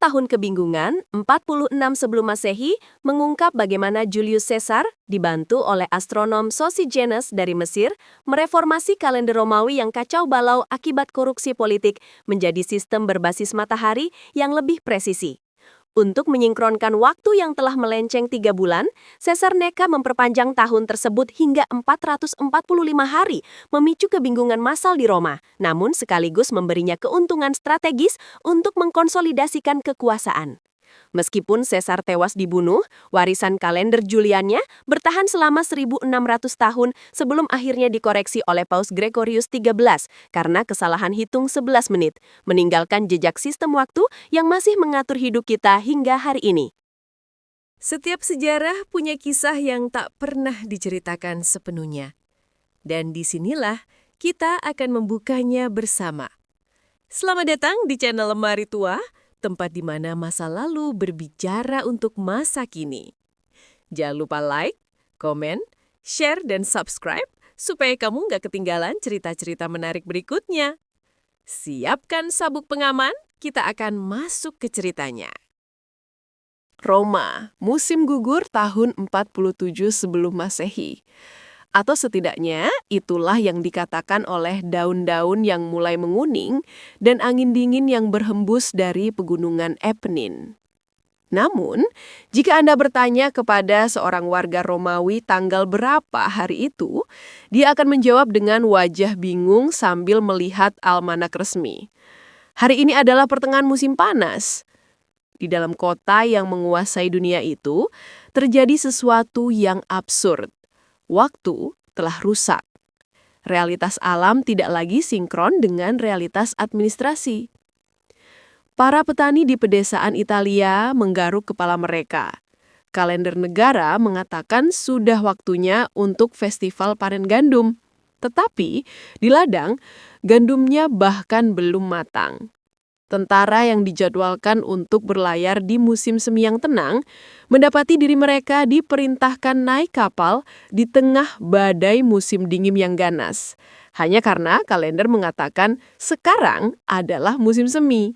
Tahun Kebingungan, 46 sebelum Masehi, mengungkap bagaimana Julius Caesar, dibantu oleh astronom Sosigenes dari Mesir, mereformasi kalender Romawi yang kacau balau akibat korupsi politik menjadi sistem berbasis matahari yang lebih presisi. Untuk menyingkronkan waktu yang telah melenceng 3 bulan, Caesar neka memperpanjang tahun tersebut hingga 445 hari, memicu kebingungan massal di Roma, namun sekaligus memberinya keuntungan strategis untuk mengkonsolidasikan kekuasaan. Meskipun Caesar tewas dibunuh, warisan kalender Juliannya bertahan selama 1600 tahun sebelum akhirnya dikoreksi oleh Paus Gregorius XIII karena kesalahan hitung 11 menit, meninggalkan jejak sistem waktu yang masih mengatur hidup kita hingga hari ini. Setiap sejarah punya kisah yang tak pernah diceritakan sepenuhnya. Dan disinilah kita akan membukanya bersama. Selamat datang di channel Lemari Tua, tempat di mana masa lalu berbicara untuk masa kini. Jangan lupa like, komen, share, dan subscribe supaya kamu nggak ketinggalan cerita-cerita menarik berikutnya. Siapkan sabuk pengaman, kita akan masuk ke ceritanya. Roma, musim gugur tahun 47 sebelum Masehi. Atau setidaknya itulah yang dikatakan oleh daun-daun yang mulai menguning dan angin dingin yang berhembus dari pegunungan Appenine. Namun, jika Anda bertanya kepada seorang warga Romawi tanggal berapa hari itu, dia akan menjawab dengan wajah bingung sambil melihat almanak resmi. Hari ini adalah pertengahan musim panas. Di dalam kota yang menguasai dunia itu, terjadi sesuatu yang absurd. Waktu telah rusak. Realitas alam tidak lagi sinkron dengan realitas administrasi. Para petani di pedesaan Italia menggaruk kepala mereka. Kalender negara mengatakan sudah waktunya untuk festival panen gandum. Tetapi di ladang, gandumnya bahkan belum matang. Tentara yang dijadwalkan untuk berlayar di musim semi yang tenang, mendapati diri mereka diperintahkan naik kapal di tengah badai musim dingin yang ganas. Hanya karena kalender mengatakan sekarang adalah musim semi.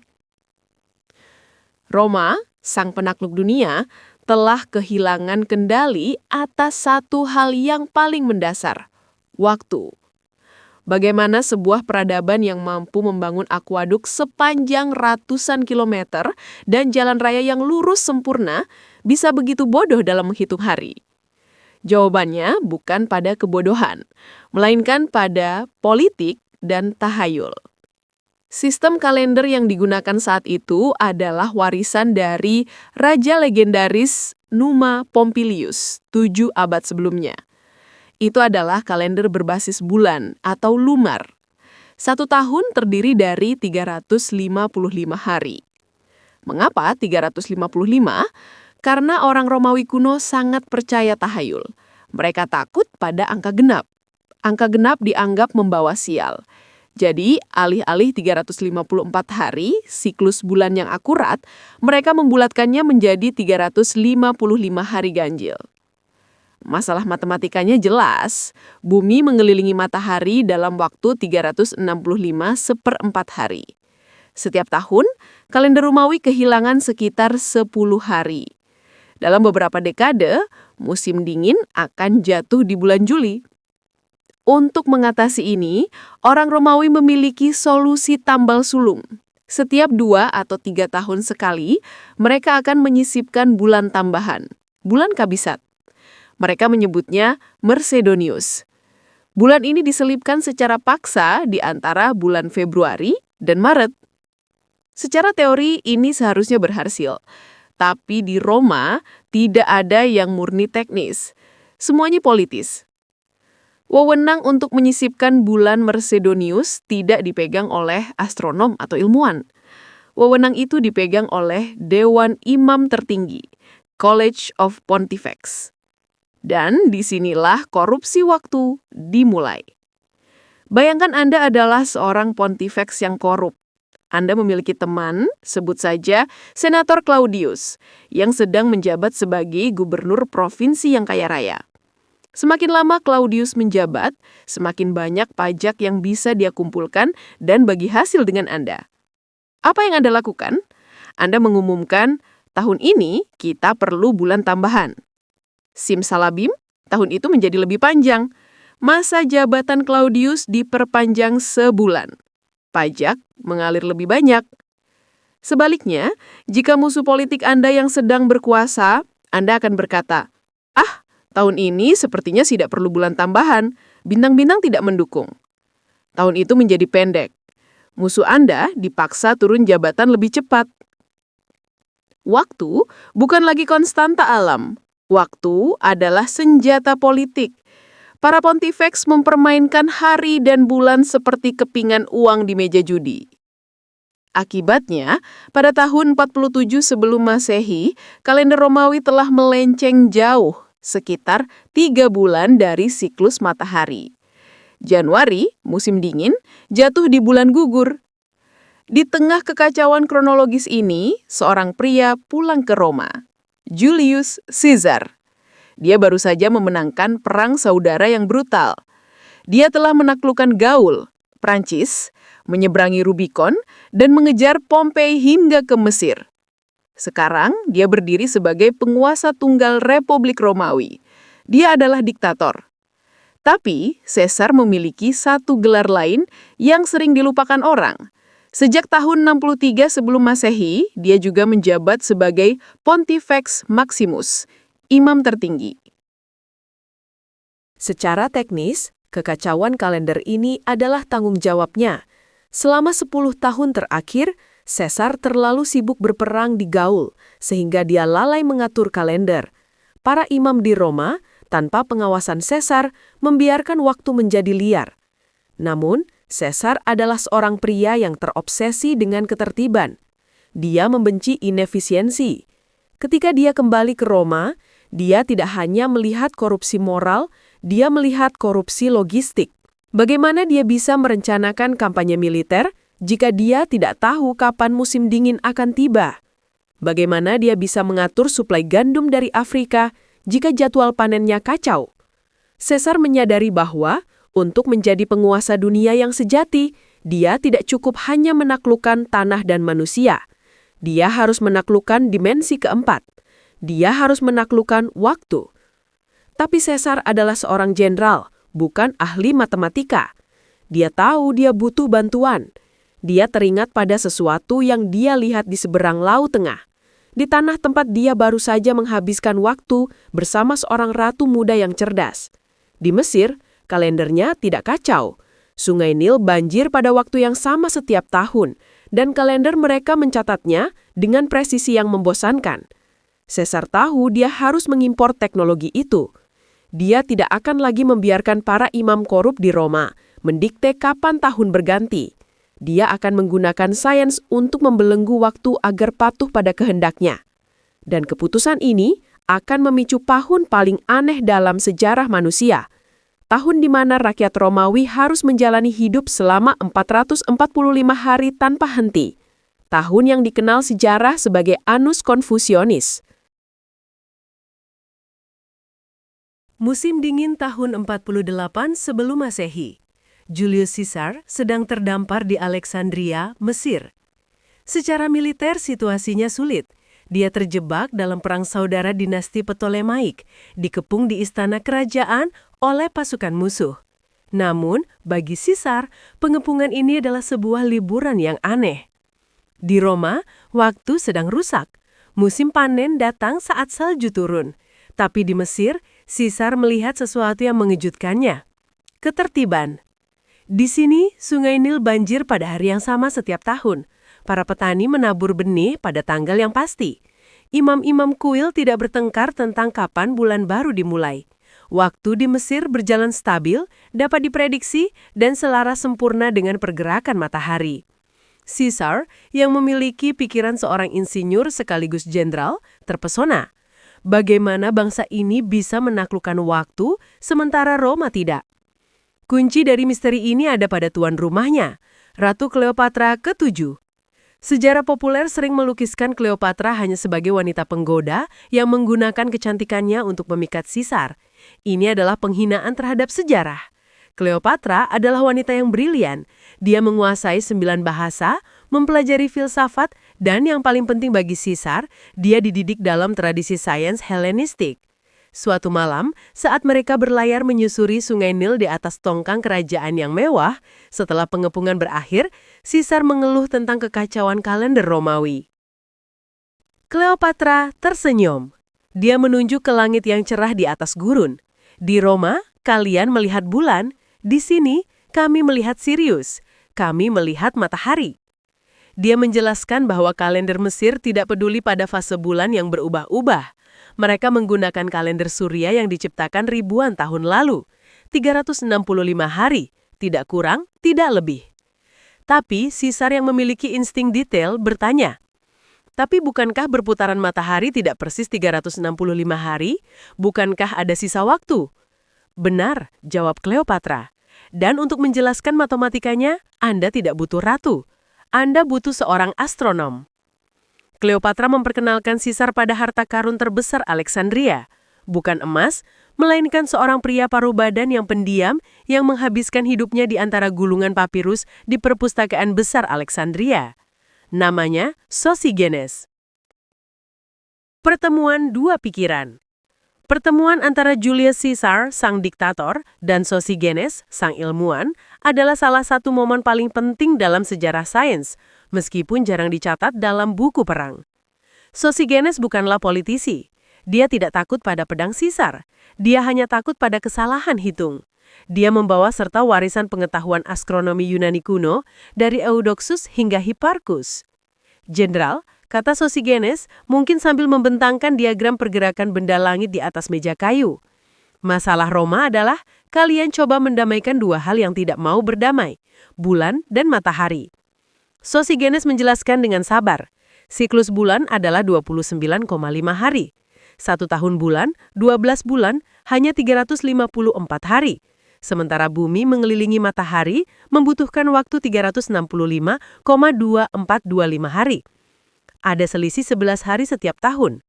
Roma, sang penakluk dunia, telah kehilangan kendali atas satu hal yang paling mendasar, waktu. Bagaimana sebuah peradaban yang mampu membangun akuaduk sepanjang ratusan kilometer dan jalan raya yang lurus sempurna bisa begitu bodoh dalam menghitung hari? Jawabannya bukan pada kebodohan, melainkan pada politik dan tahayul. Sistem kalender yang digunakan saat itu adalah warisan dari raja legendaris Numa Pompilius 7 abad sebelumnya. Itu adalah kalender berbasis bulan atau lunar. 1 tahun terdiri dari 355 hari. Mengapa 355? Karena orang Romawi kuno sangat percaya tahayul. Mereka takut pada angka genap. Angka genap dianggap membawa sial. Jadi, alih-alih 354 hari, siklus bulan yang akurat, mereka membulatkannya menjadi 355 hari ganjil. Masalah matematikanya jelas, bumi mengelilingi matahari dalam waktu 365 seperempat hari. Setiap tahun, kalender Romawi kehilangan sekitar 10 hari. Dalam beberapa dekade, musim dingin akan jatuh di bulan Juli. Untuk mengatasi ini, orang Romawi memiliki solusi tambal sulung. Setiap 2 atau 3 tahun sekali, mereka akan menyisipkan bulan tambahan, bulan kabisat. Mereka menyebutnya Mercedonius. Bulan ini diselipkan secara paksa di antara bulan Februari dan Maret. Secara teori ini seharusnya berhasil, tapi di Roma tidak ada yang murni teknis. Semuanya politis. Wewenang untuk menyisipkan bulan Mercedonius tidak dipegang oleh astronom atau ilmuwan. Wewenang itu dipegang oleh Dewan Imam Tertinggi, College of Pontifex. Dan disinilah korupsi waktu dimulai. Bayangkan Anda adalah seorang pontifex yang korup. Anda memiliki teman, sebut saja Senator Claudius, yang sedang menjabat sebagai gubernur provinsi yang kaya raya. Semakin lama Claudius menjabat, semakin banyak pajak yang bisa dia kumpulkan dan bagi hasil dengan Anda. Apa yang Anda lakukan? Anda mengumumkan, tahun ini kita perlu bulan tambahan. Simsalabim, tahun itu menjadi lebih panjang. Masa jabatan Claudius diperpanjang sebulan. Pajak mengalir lebih banyak. Sebaliknya, jika musuh politik Anda yang sedang berkuasa, Anda akan berkata, tahun ini sepertinya tidak perlu bulan tambahan, bintang-bintang tidak mendukung. Tahun itu menjadi pendek. Musuh Anda dipaksa turun jabatan lebih cepat. Waktu bukan lagi konstanta alam. Waktu adalah senjata politik. Para pontifex mempermainkan hari dan bulan seperti kepingan uang di meja judi. Akibatnya, pada tahun 47 sebelum Masehi, kalender Romawi telah melenceng jauh, sekitar 3 bulan dari siklus matahari. Januari, musim dingin, jatuh di bulan gugur. Di tengah kekacauan kronologis ini, seorang pria pulang ke Roma, Julius Caesar. Dia baru saja memenangkan perang saudara yang brutal. Dia telah menaklukkan Gaul, Prancis, menyeberangi Rubicon, dan mengejar Pompei hingga ke Mesir. Sekarang, dia berdiri sebagai penguasa tunggal Republik Romawi. Dia adalah diktator. Tapi, Caesar memiliki satu gelar lain yang sering dilupakan orang. Sejak tahun 63 sebelum Masehi, dia juga menjabat sebagai Pontifex Maximus, imam tertinggi. Secara teknis, kekacauan kalender ini adalah tanggung jawabnya. Selama 10 tahun terakhir, Caesar terlalu sibuk berperang di Gaul, sehingga dia lalai mengatur kalender. Para imam di Roma, tanpa pengawasan Caesar, membiarkan waktu menjadi liar. Namun, Caesar adalah seorang pria yang terobsesi dengan ketertiban. Dia membenci inefisiensi. Ketika dia kembali ke Roma, dia tidak hanya melihat korupsi moral, dia melihat korupsi logistik. Bagaimana dia bisa merencanakan kampanye militer jika dia tidak tahu kapan musim dingin akan tiba? Bagaimana dia bisa mengatur suplai gandum dari Afrika jika jadwal panennya kacau? Caesar menyadari bahwa untuk menjadi penguasa dunia yang sejati, dia tidak cukup hanya menaklukkan tanah dan manusia. Dia harus menaklukkan dimensi keempat. Dia harus menaklukkan waktu. Tapi Caesar adalah seorang jenderal, bukan ahli matematika. Dia tahu dia butuh bantuan. Dia teringat pada sesuatu yang dia lihat di seberang Laut Tengah. Di tanah tempat dia baru saja menghabiskan waktu bersama seorang ratu muda yang cerdas. Di Mesir, kalendernya tidak kacau. Sungai Nil banjir pada waktu yang sama setiap tahun, dan kalender mereka mencatatnya dengan presisi yang membosankan. Caesar tahu dia harus mengimpor teknologi itu. Dia tidak akan lagi membiarkan para imam korup di Roma mendikte kapan tahun berganti. Dia akan menggunakan sains untuk membelenggu waktu agar patuh pada kehendaknya. Dan keputusan ini akan memicu tahun paling aneh dalam sejarah manusia. Tahun di mana rakyat Romawi harus menjalani hidup selama 445 hari tanpa henti. Tahun yang dikenal sejarah sebagai Annus Confusionis. Musim dingin tahun 48 sebelum Masehi. Julius Caesar sedang terdampar di Alexandria, Mesir. Secara militer situasinya sulit. Dia terjebak dalam perang saudara dinasti Ptolemaik, dikepung di istana kerajaan oleh pasukan musuh. Namun, bagi Caesar, pengepungan ini adalah sebuah liburan yang aneh. Di Roma, waktu sedang rusak. Musim panen datang saat salju turun. Tapi di Mesir, Caesar melihat sesuatu yang mengejutkannya. Ketertiban. Di sini, Sungai Nil banjir pada hari yang sama setiap tahun. Para petani menabur benih pada tanggal yang pasti. Imam-imam kuil tidak bertengkar tentang kapan bulan baru dimulai. Waktu di Mesir berjalan stabil, dapat diprediksi, dan selaras sempurna dengan pergerakan matahari. Caesar, yang memiliki pikiran seorang insinyur sekaligus jenderal, terpesona. Bagaimana bangsa ini bisa menaklukkan waktu, sementara Roma tidak? Kunci dari misteri ini ada pada tuan rumahnya, Ratu Cleopatra ke-7. Sejarah populer sering melukiskan Cleopatra hanya sebagai wanita penggoda yang menggunakan kecantikannya untuk memikat Caesar. Ini adalah penghinaan terhadap sejarah. Cleopatra adalah wanita yang brilian. Dia menguasai 9 bahasa, mempelajari filsafat, Dan yang paling penting bagi Caesar, dia dididik dalam tradisi sains Helenistik. Suatu malam, saat mereka berlayar menyusuri sungai Nil di atas tongkang kerajaan yang mewah, setelah pengepungan berakhir, Caesar mengeluh tentang kekacauan kalender Romawi. Cleopatra tersenyum. Dia menunjuk ke langit yang cerah di atas gurun. Di Roma, kalian melihat bulan. Di sini, kami melihat Sirius. Kami melihat matahari. Dia menjelaskan bahwa kalender Mesir tidak peduli pada fase bulan yang berubah-ubah. Mereka menggunakan kalender surya yang diciptakan ribuan tahun lalu. 365 hari, tidak kurang, tidak lebih. Tapi Caesar yang memiliki insting detail bertanya, tapi bukankah berputaran matahari tidak persis 365 hari? Bukankah ada sisa waktu? Benar, jawab Cleopatra. Dan untuk menjelaskan matematikanya, Anda tidak butuh ratu. Anda butuh seorang astronom. Cleopatra memperkenalkan Caesar pada harta karun terbesar Alexandria. Bukan emas, melainkan seorang pria paruh badan yang pendiam yang menghabiskan hidupnya di antara gulungan papirus di perpustakaan besar Alexandria. Namanya Sosigenes. Pertemuan dua pikiran. Pertemuan antara Julius Caesar, sang diktator, dan Sosigenes, sang ilmuwan, adalah salah satu momen paling penting dalam sejarah sains, meskipun jarang dicatat dalam buku perang. Sosigenes bukanlah politisi. Dia tidak takut pada pedang Caesar. Dia hanya takut pada kesalahan hitung. Dia membawa serta warisan pengetahuan astronomi Yunani kuno dari Eudoxus hingga Hipparchus. Jenderal, kata Sosigenes, mungkin sambil membentangkan diagram pergerakan benda langit di atas meja kayu. Masalah Roma adalah kalian coba mendamaikan dua hal yang tidak mau berdamai, bulan dan matahari. Sosigenes menjelaskan dengan sabar, siklus bulan adalah 29,5 hari. 1 tahun bulan, 12 bulan, hanya 354 hari. Sementara bumi mengelilingi matahari membutuhkan waktu 365,2425 hari. Ada selisih 11 hari setiap tahun.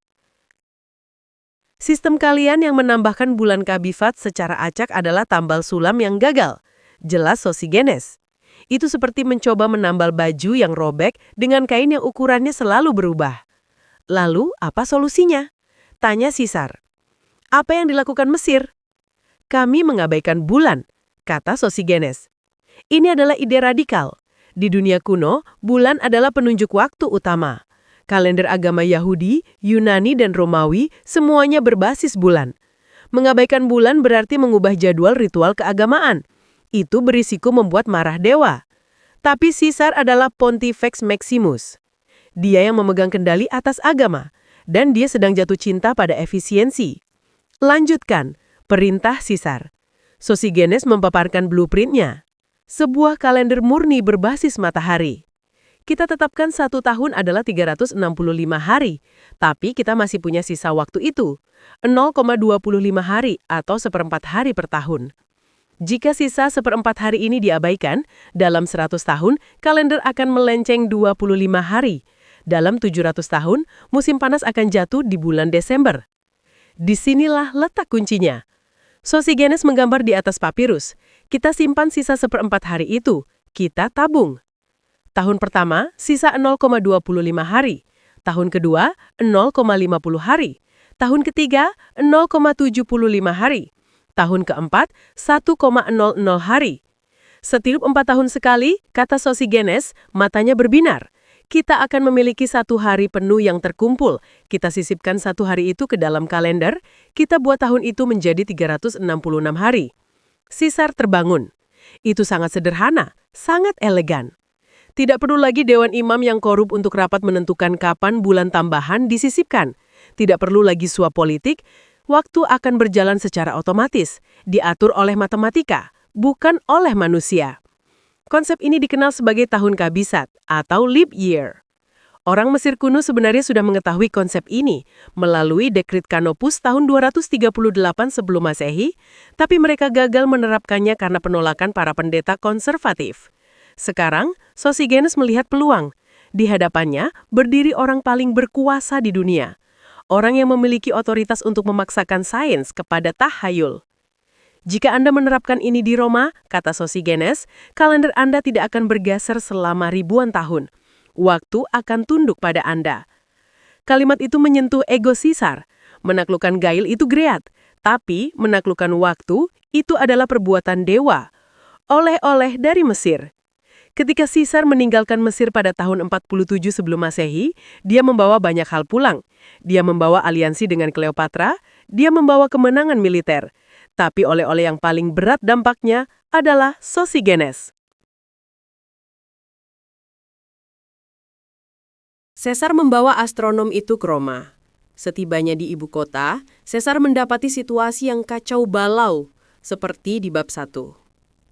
Sistem kalian yang menambahkan bulan Kabifat secara acak adalah tambal sulam yang gagal. Jelas Sosigenes. Itu seperti mencoba menambal baju yang robek dengan kain yang ukurannya selalu berubah. Lalu, apa solusinya? Tanya Caesar. Apa yang dilakukan Mesir? Kami mengabaikan bulan, kata Sosigenes. Ini adalah ide radikal. Di dunia kuno, bulan adalah penunjuk waktu utama. Kalender agama Yahudi, Yunani, dan Romawi semuanya berbasis bulan. Mengabaikan bulan berarti mengubah jadwal ritual keagamaan. Itu berisiko membuat marah dewa. Tapi Caesar adalah Pontifex Maximus. Dia yang memegang kendali atas agama, dan dia sedang jatuh cinta pada efisiensi. Lanjutkan, perintah Caesar. Sosigenes memaparkan blueprintnya. Sebuah kalender murni berbasis matahari. Kita tetapkan 1 tahun adalah 365 hari, tapi kita masih punya sisa waktu itu, 0,25 hari atau 1/4 hari per tahun. Jika sisa 1/4 hari ini diabaikan, dalam 100 tahun, kalender akan melenceng 25 hari. Dalam 700 tahun, musim panas akan jatuh di bulan Desember. Disinilah letak kuncinya. Sosigenes menggambar di atas papirus. Kita simpan sisa 1/4 hari itu. Kita tabung. Tahun pertama, sisa 0,25 hari. Tahun kedua, 0,50 hari. Tahun ketiga, 0,75 hari. Tahun keempat, 1,00 hari. Setiap 4 tahun sekali, kata Sosigenes, matanya berbinar. Kita akan memiliki 1 hari penuh yang terkumpul. Kita sisipkan 1 hari itu ke dalam kalender. Kita buat tahun itu menjadi 366 hari. Caesar terbangun. Itu sangat sederhana, sangat elegan. Tidak perlu lagi dewan imam yang korup untuk rapat menentukan kapan bulan tambahan disisipkan. Tidak perlu lagi suap politik. Waktu akan berjalan secara otomatis, diatur oleh matematika, bukan oleh manusia. Konsep ini dikenal sebagai tahun kabisat atau leap year. Orang Mesir kuno sebenarnya sudah mengetahui konsep ini melalui Dekrit Kanopus tahun 238 sebelum Masehi, tapi mereka gagal menerapkannya karena penolakan para pendeta konservatif. Sekarang, Sosigenes melihat peluang. Di hadapannya berdiri orang paling berkuasa di dunia. Orang yang memiliki otoritas untuk memaksakan sains kepada tahayul. Jika Anda menerapkan ini di Roma, kata Sosigenes, kalender Anda tidak akan bergeser selama ribuan tahun. waktu akan tunduk pada Anda. Kalimat itu menyentuh ego Caesar. Menaklukkan Gail itu great, tapi menaklukkan waktu itu adalah perbuatan dewa. Oleh-oleh dari Mesir. Ketika Caesar meninggalkan Mesir pada tahun 47 sebelum Masehi, dia membawa banyak hal pulang. Dia membawa aliansi dengan Cleopatra, dia membawa kemenangan militer. Tapi oleh-oleh yang paling berat dampaknya adalah Sosigenes. Caesar membawa astronom itu ke Roma. Setibanya di ibu kota, Caesar mendapati situasi yang kacau balau, seperti di bab 1.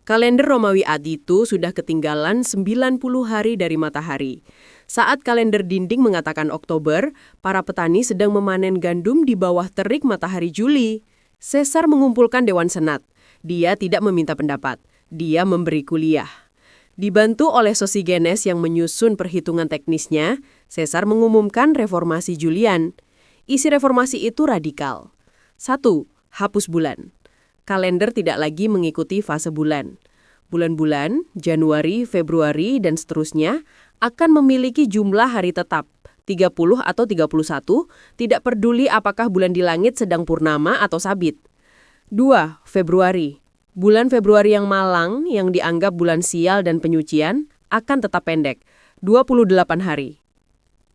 Kalender Romawi itu sudah ketinggalan 90 hari dari matahari. Saat kalender dinding mengatakan Oktober, para petani sedang memanen gandum di bawah terik matahari Juli. Caesar mengumpulkan Dewan Senat. Dia tidak meminta pendapat. Dia memberi kuliah. Dibantu oleh Sosigenes yang menyusun perhitungan teknisnya, Caesar mengumumkan reformasi Julian. Isi reformasi itu radikal. 1. Hapus bulan. Kalender tidak lagi mengikuti fase bulan. Bulan-bulan, Januari, Februari, dan seterusnya akan memiliki jumlah hari tetap, 30 atau 31, tidak peduli apakah bulan di langit sedang purnama atau sabit. 2. Februari. Bulan Februari yang malang, yang dianggap bulan sial dan penyucian, akan tetap pendek, 28 hari.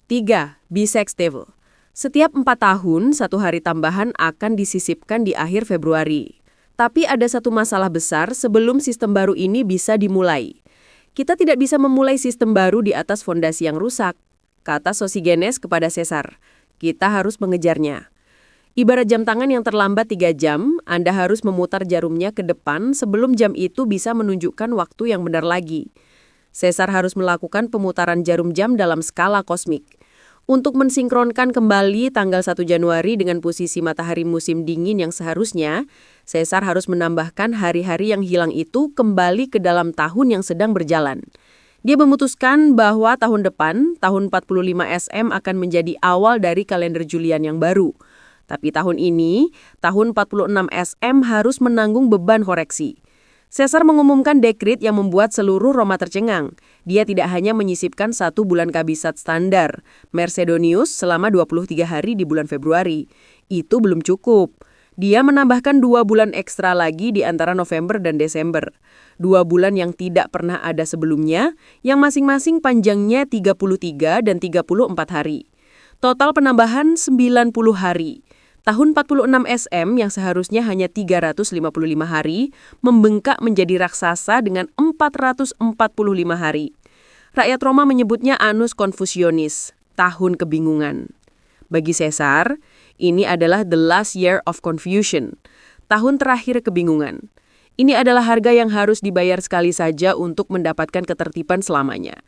3. Bisextile. Setiap 4 tahun, 1 hari tambahan akan disisipkan di akhir Februari. Tapi ada satu masalah besar sebelum sistem baru ini bisa dimulai. Kita tidak bisa memulai sistem baru di atas fondasi yang rusak, kata Sosigenes kepada Caesar. Kita harus mengejarnya. Ibarat jam tangan yang terlambat 3 jam, Anda harus memutar jarumnya ke depan sebelum jam itu bisa menunjukkan waktu yang benar lagi. Caesar harus melakukan pemutaran jarum jam dalam skala kosmik. Untuk mensinkronkan kembali tanggal 1 Januari dengan posisi matahari musim dingin yang seharusnya, Caesar harus menambahkan hari-hari yang hilang itu kembali ke dalam tahun yang sedang berjalan. Dia memutuskan bahwa tahun depan, tahun 45 SM akan menjadi awal dari kalender Julian yang baru. Tapi tahun ini, tahun 46 SM harus menanggung beban koreksi. Caesar mengumumkan dekret yang membuat seluruh Roma tercengang. Dia tidak hanya menyisipkan 1 bulan kabisat standar, Mercedonius, selama 23 hari di bulan Februari. Itu belum cukup. Dia menambahkan 2 bulan ekstra lagi di antara November dan Desember. 2 bulan yang tidak pernah ada sebelumnya, yang masing-masing panjangnya 33 dan 34 hari. Total penambahan 90 hari. Tahun 46 SM yang seharusnya hanya 355 hari, membengkak menjadi raksasa dengan 445 hari. Rakyat Roma menyebutnya Annus Confusionis, tahun kebingungan. Bagi Caesar, ini adalah the last year of confusion, tahun terakhir kebingungan. Ini adalah harga yang harus dibayar sekali saja untuk mendapatkan ketertiban selamanya.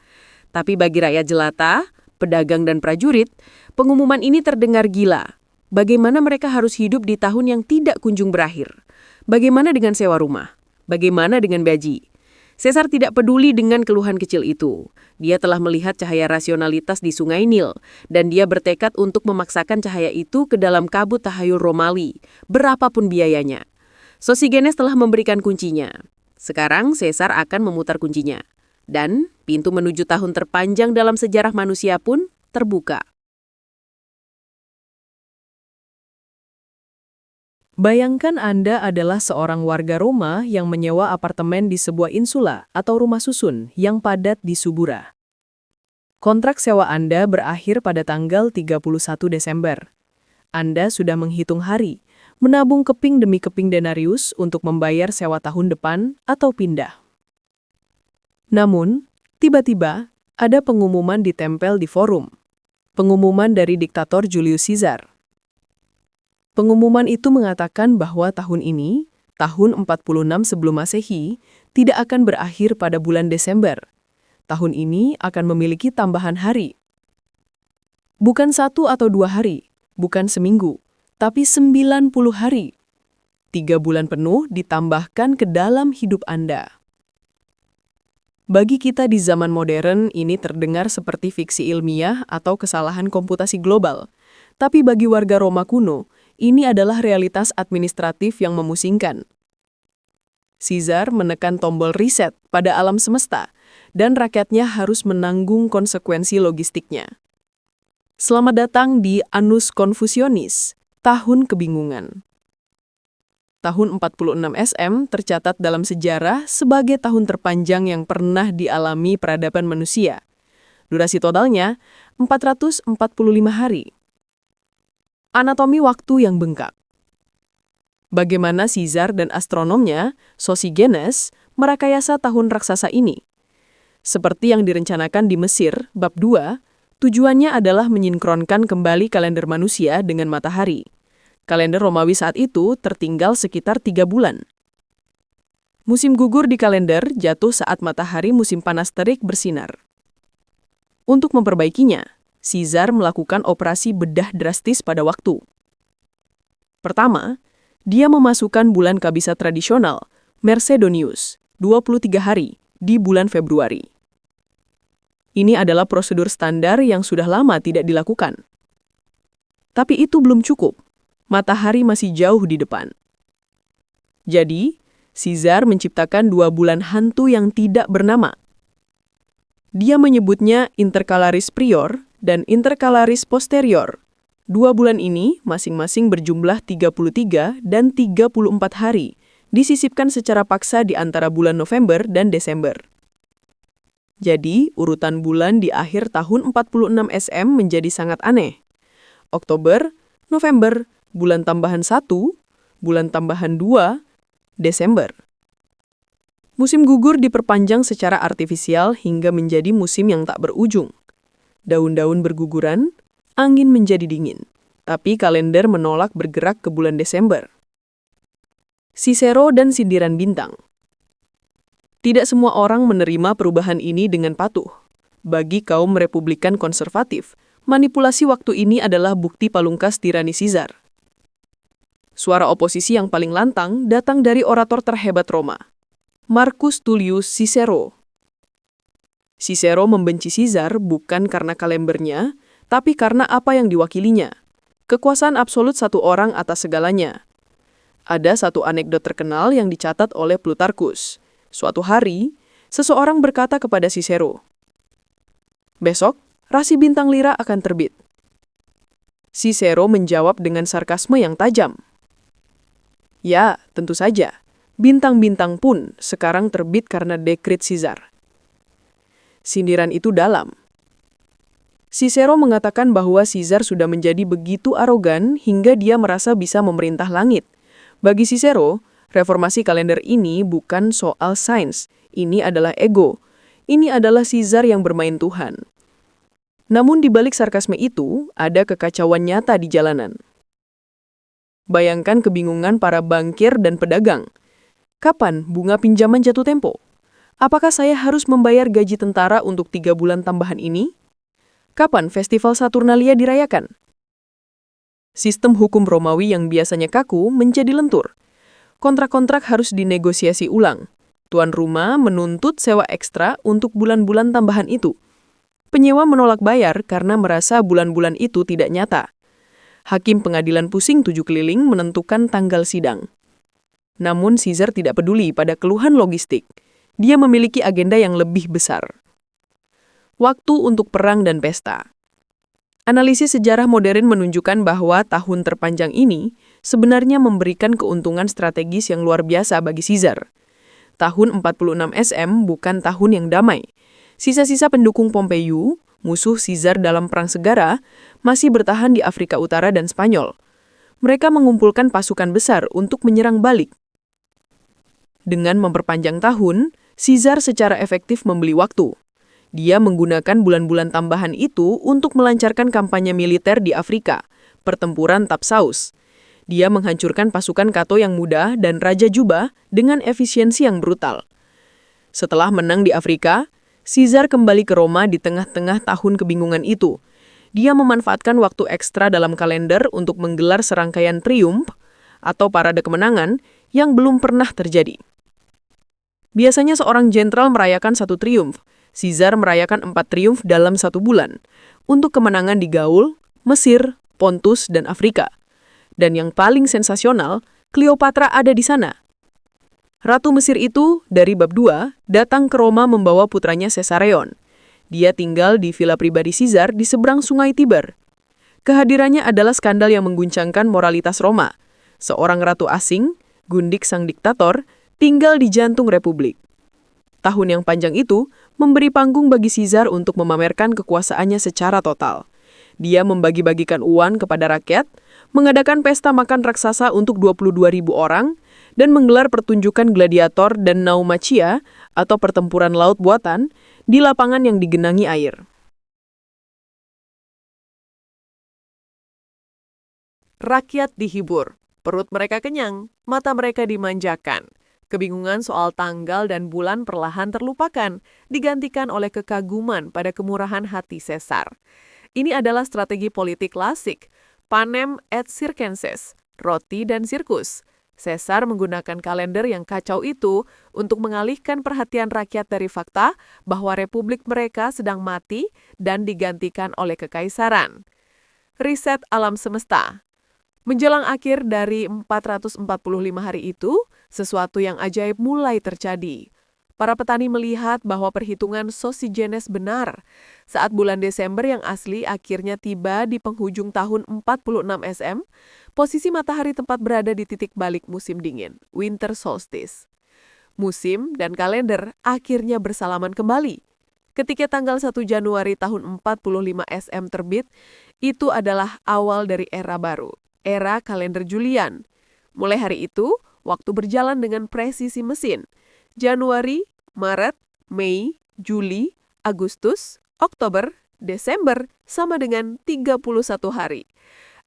Tapi bagi rakyat jelata, pedagang dan prajurit, pengumuman ini terdengar gila. Bagaimana mereka harus hidup di tahun yang tidak kunjung berakhir? Bagaimana dengan sewa rumah? Bagaimana dengan gaji? Caesar tidak peduli dengan keluhan kecil itu. Dia telah melihat cahaya rasionalitas di Sungai Nil, dan dia bertekad untuk memaksakan cahaya itu ke dalam kabut tahayul Romawi, berapapun biayanya. Sosigenes telah memberikan kuncinya. Sekarang Caesar akan memutar kuncinya. Dan pintu menuju tahun terpanjang dalam sejarah manusia pun terbuka. Bayangkan Anda adalah seorang warga Roma yang menyewa apartemen di sebuah insula atau rumah susun yang padat di Subura. Kontrak sewa Anda berakhir pada tanggal 31 Desember. Anda sudah menghitung hari, menabung keping demi keping denarius untuk membayar sewa tahun depan atau pindah. Namun, tiba-tiba ada pengumuman ditempel di forum. Pengumuman dari diktator Julius Caesar. Pengumuman itu mengatakan bahwa tahun ini, tahun 46 sebelum Masehi, tidak akan berakhir pada bulan Desember. Tahun ini akan memiliki tambahan hari. Bukan 1 atau 2 hari, bukan seminggu, tapi 90 hari. 3 bulan penuh ditambahkan ke dalam hidup Anda. Bagi kita di zaman modern, ini terdengar seperti fiksi ilmiah atau kesalahan komputasi global. Tapi bagi warga Roma kuno, ini adalah realitas administratif yang memusingkan. Caesar menekan tombol reset pada alam semesta. dan rakyatnya harus menanggung konsekuensi logistiknya. Selamat datang di Annus Confusionis, Tahun Kebingungan. Tahun 46 SM tercatat dalam sejarah sebagai tahun terpanjang yang pernah dialami peradaban manusia. Durasi totalnya 445 hari. Anatomi waktu yang bengkak. Bagaimana Caesar dan astronomnya, Sosigenes, merakayasa tahun raksasa ini? Seperti yang direncanakan di Mesir, bab 2, tujuannya adalah menyinkronkan kembali kalender manusia dengan matahari. Kalender Romawi saat itu tertinggal sekitar 3 bulan. Musim gugur di kalender jatuh saat matahari musim panas terik bersinar. Untuk memperbaikinya, Caesar melakukan operasi bedah drastis pada waktu. Pertama, dia memasukkan bulan kabisat tradisional, Mercedonius, 23 hari, di bulan Februari. Ini adalah prosedur standar yang sudah lama tidak dilakukan. Tapi itu belum cukup. Matahari masih jauh di depan. Jadi, Caesar menciptakan 2 bulan hantu yang tidak bernama. Dia menyebutnya intercalaris prior dan intercalaris posterior. 2 bulan ini masing-masing berjumlah 33 dan 34 hari, disisipkan secara paksa di antara bulan November dan Desember. Jadi, urutan bulan di akhir tahun 46 SM menjadi sangat aneh. Oktober, November, bulan tambahan 1, bulan tambahan 2, Desember. Musim gugur diperpanjang secara artifisial hingga menjadi musim yang tak berujung. Daun-daun berguguran, angin menjadi dingin, tapi kalender menolak bergerak ke bulan Desember. Cicero dan sindiran bintang. Tidak semua orang menerima perubahan ini dengan patuh. Bagi kaum Republikan konservatif, manipulasi waktu ini adalah bukti palungkas tirani Caesar. Suara oposisi yang paling lantang datang dari orator terhebat Roma, Marcus Tullius Cicero. Cicero membenci Caesar bukan karena kalendernya, tapi karena apa yang diwakilinya, kekuasaan absolut satu orang atas segalanya. Ada satu anekdot terkenal yang dicatat oleh Plutarchus. Suatu hari, seseorang berkata kepada Cicero, "Besok, rasi bintang Lira akan terbit." Cicero menjawab dengan sarkasme yang tajam, "Ya, tentu saja. Bintang-bintang pun sekarang terbit karena dekret Caesar." Sindiran itu dalam. Cicero mengatakan bahwa Caesar sudah menjadi begitu arogan hingga dia merasa bisa memerintah langit. Bagi Cicero, reformasi kalender ini bukan soal sains. Ini adalah ego. Ini adalah Caesar yang bermain Tuhan. Namun di balik sarkasme itu, ada kekacauan nyata di jalanan. Bayangkan kebingungan para bankir dan pedagang. Kapan bunga pinjaman jatuh tempo? Apakah saya harus membayar gaji tentara untuk 3 bulan tambahan ini? Kapan festival Saturnalia dirayakan? Sistem hukum Romawi yang biasanya kaku menjadi lentur. Kontrak-kontrak harus dinegosiasi ulang. Tuan rumah menuntut sewa ekstra untuk bulan-bulan tambahan itu. Penyewa menolak bayar karena merasa bulan-bulan itu tidak nyata. Hakim pengadilan pusing 7 keliling menentukan tanggal sidang. Namun Caesar tidak peduli pada keluhan logistik. Dia memiliki agenda yang lebih besar. Waktu untuk perang dan pesta. Analisis sejarah modern menunjukkan bahwa tahun terpanjang ini sebenarnya memberikan keuntungan strategis yang luar biasa bagi Caesar. Tahun 46 SM bukan tahun yang damai. Sisa-sisa pendukung Pompeius, musuh Caesar dalam Perang Segara, masih bertahan di Afrika Utara dan Spanyol. Mereka mengumpulkan pasukan besar untuk menyerang balik. Dengan memperpanjang tahun, Caesar secara efektif membeli waktu. Dia menggunakan bulan-bulan tambahan itu untuk melancarkan kampanye militer di Afrika, pertempuran Thapsaus. Dia menghancurkan pasukan Cato yang muda dan Raja Juba dengan efisiensi yang brutal. Setelah menang di Afrika, Caesar kembali ke Roma di tengah-tengah tahun kebingungan itu. Dia memanfaatkan waktu ekstra dalam kalender untuk menggelar serangkaian triumf atau parade kemenangan yang belum pernah terjadi. Biasanya seorang jenderal merayakan 1 triumf. Caesar merayakan 4 triumf dalam 1 bulan untuk kemenangan di Gaul, Mesir, Pontus, dan Afrika. Dan yang paling sensasional, Cleopatra ada di sana. Ratu Mesir itu, dari bab 2, datang ke Roma membawa putranya Caesarion. Dia tinggal di villa pribadi Caesar di seberang sungai Tiber. Kehadirannya adalah skandal yang mengguncangkan moralitas Roma. Seorang ratu asing, gundik sang diktator, tinggal di jantung republik. Tahun yang panjang itu memberi panggung bagi Caesar untuk memamerkan kekuasaannya secara total. Dia membagi-bagikan uang kepada rakyat, mengadakan pesta makan raksasa untuk 22.000 orang, dan menggelar pertunjukan gladiator dan naumacia atau pertempuran laut buatan di lapangan yang digenangi air. Rakyat dihibur, perut mereka kenyang, mata mereka dimanjakan. Kebingungan soal tanggal dan bulan perlahan terlupakan, digantikan oleh kekaguman pada kemurahan hati Caesar. Ini adalah strategi politik klasik, panem et circenses, roti dan sirkus. Caesar menggunakan kalender yang kacau itu untuk mengalihkan perhatian rakyat dari fakta bahwa republik mereka sedang mati dan digantikan oleh kekaisaran. Riset alam semesta. Menjelang akhir dari 445 hari itu, sesuatu yang ajaib mulai terjadi. Para petani melihat bahwa perhitungan Sosigenes benar. Saat bulan Desember yang asli akhirnya tiba di penghujung tahun 46 SM, posisi matahari tempat berada di titik balik musim dingin, winter solstice. Musim dan kalender akhirnya bersalaman kembali. Ketika tanggal 1 Januari tahun 45 SM terbit, itu adalah awal dari era baru, era kalender Julian. Mulai hari itu, waktu berjalan dengan presisi mesin. Januari, Maret, Mei, Juli, Agustus, Oktober, Desember sama dengan 31 hari.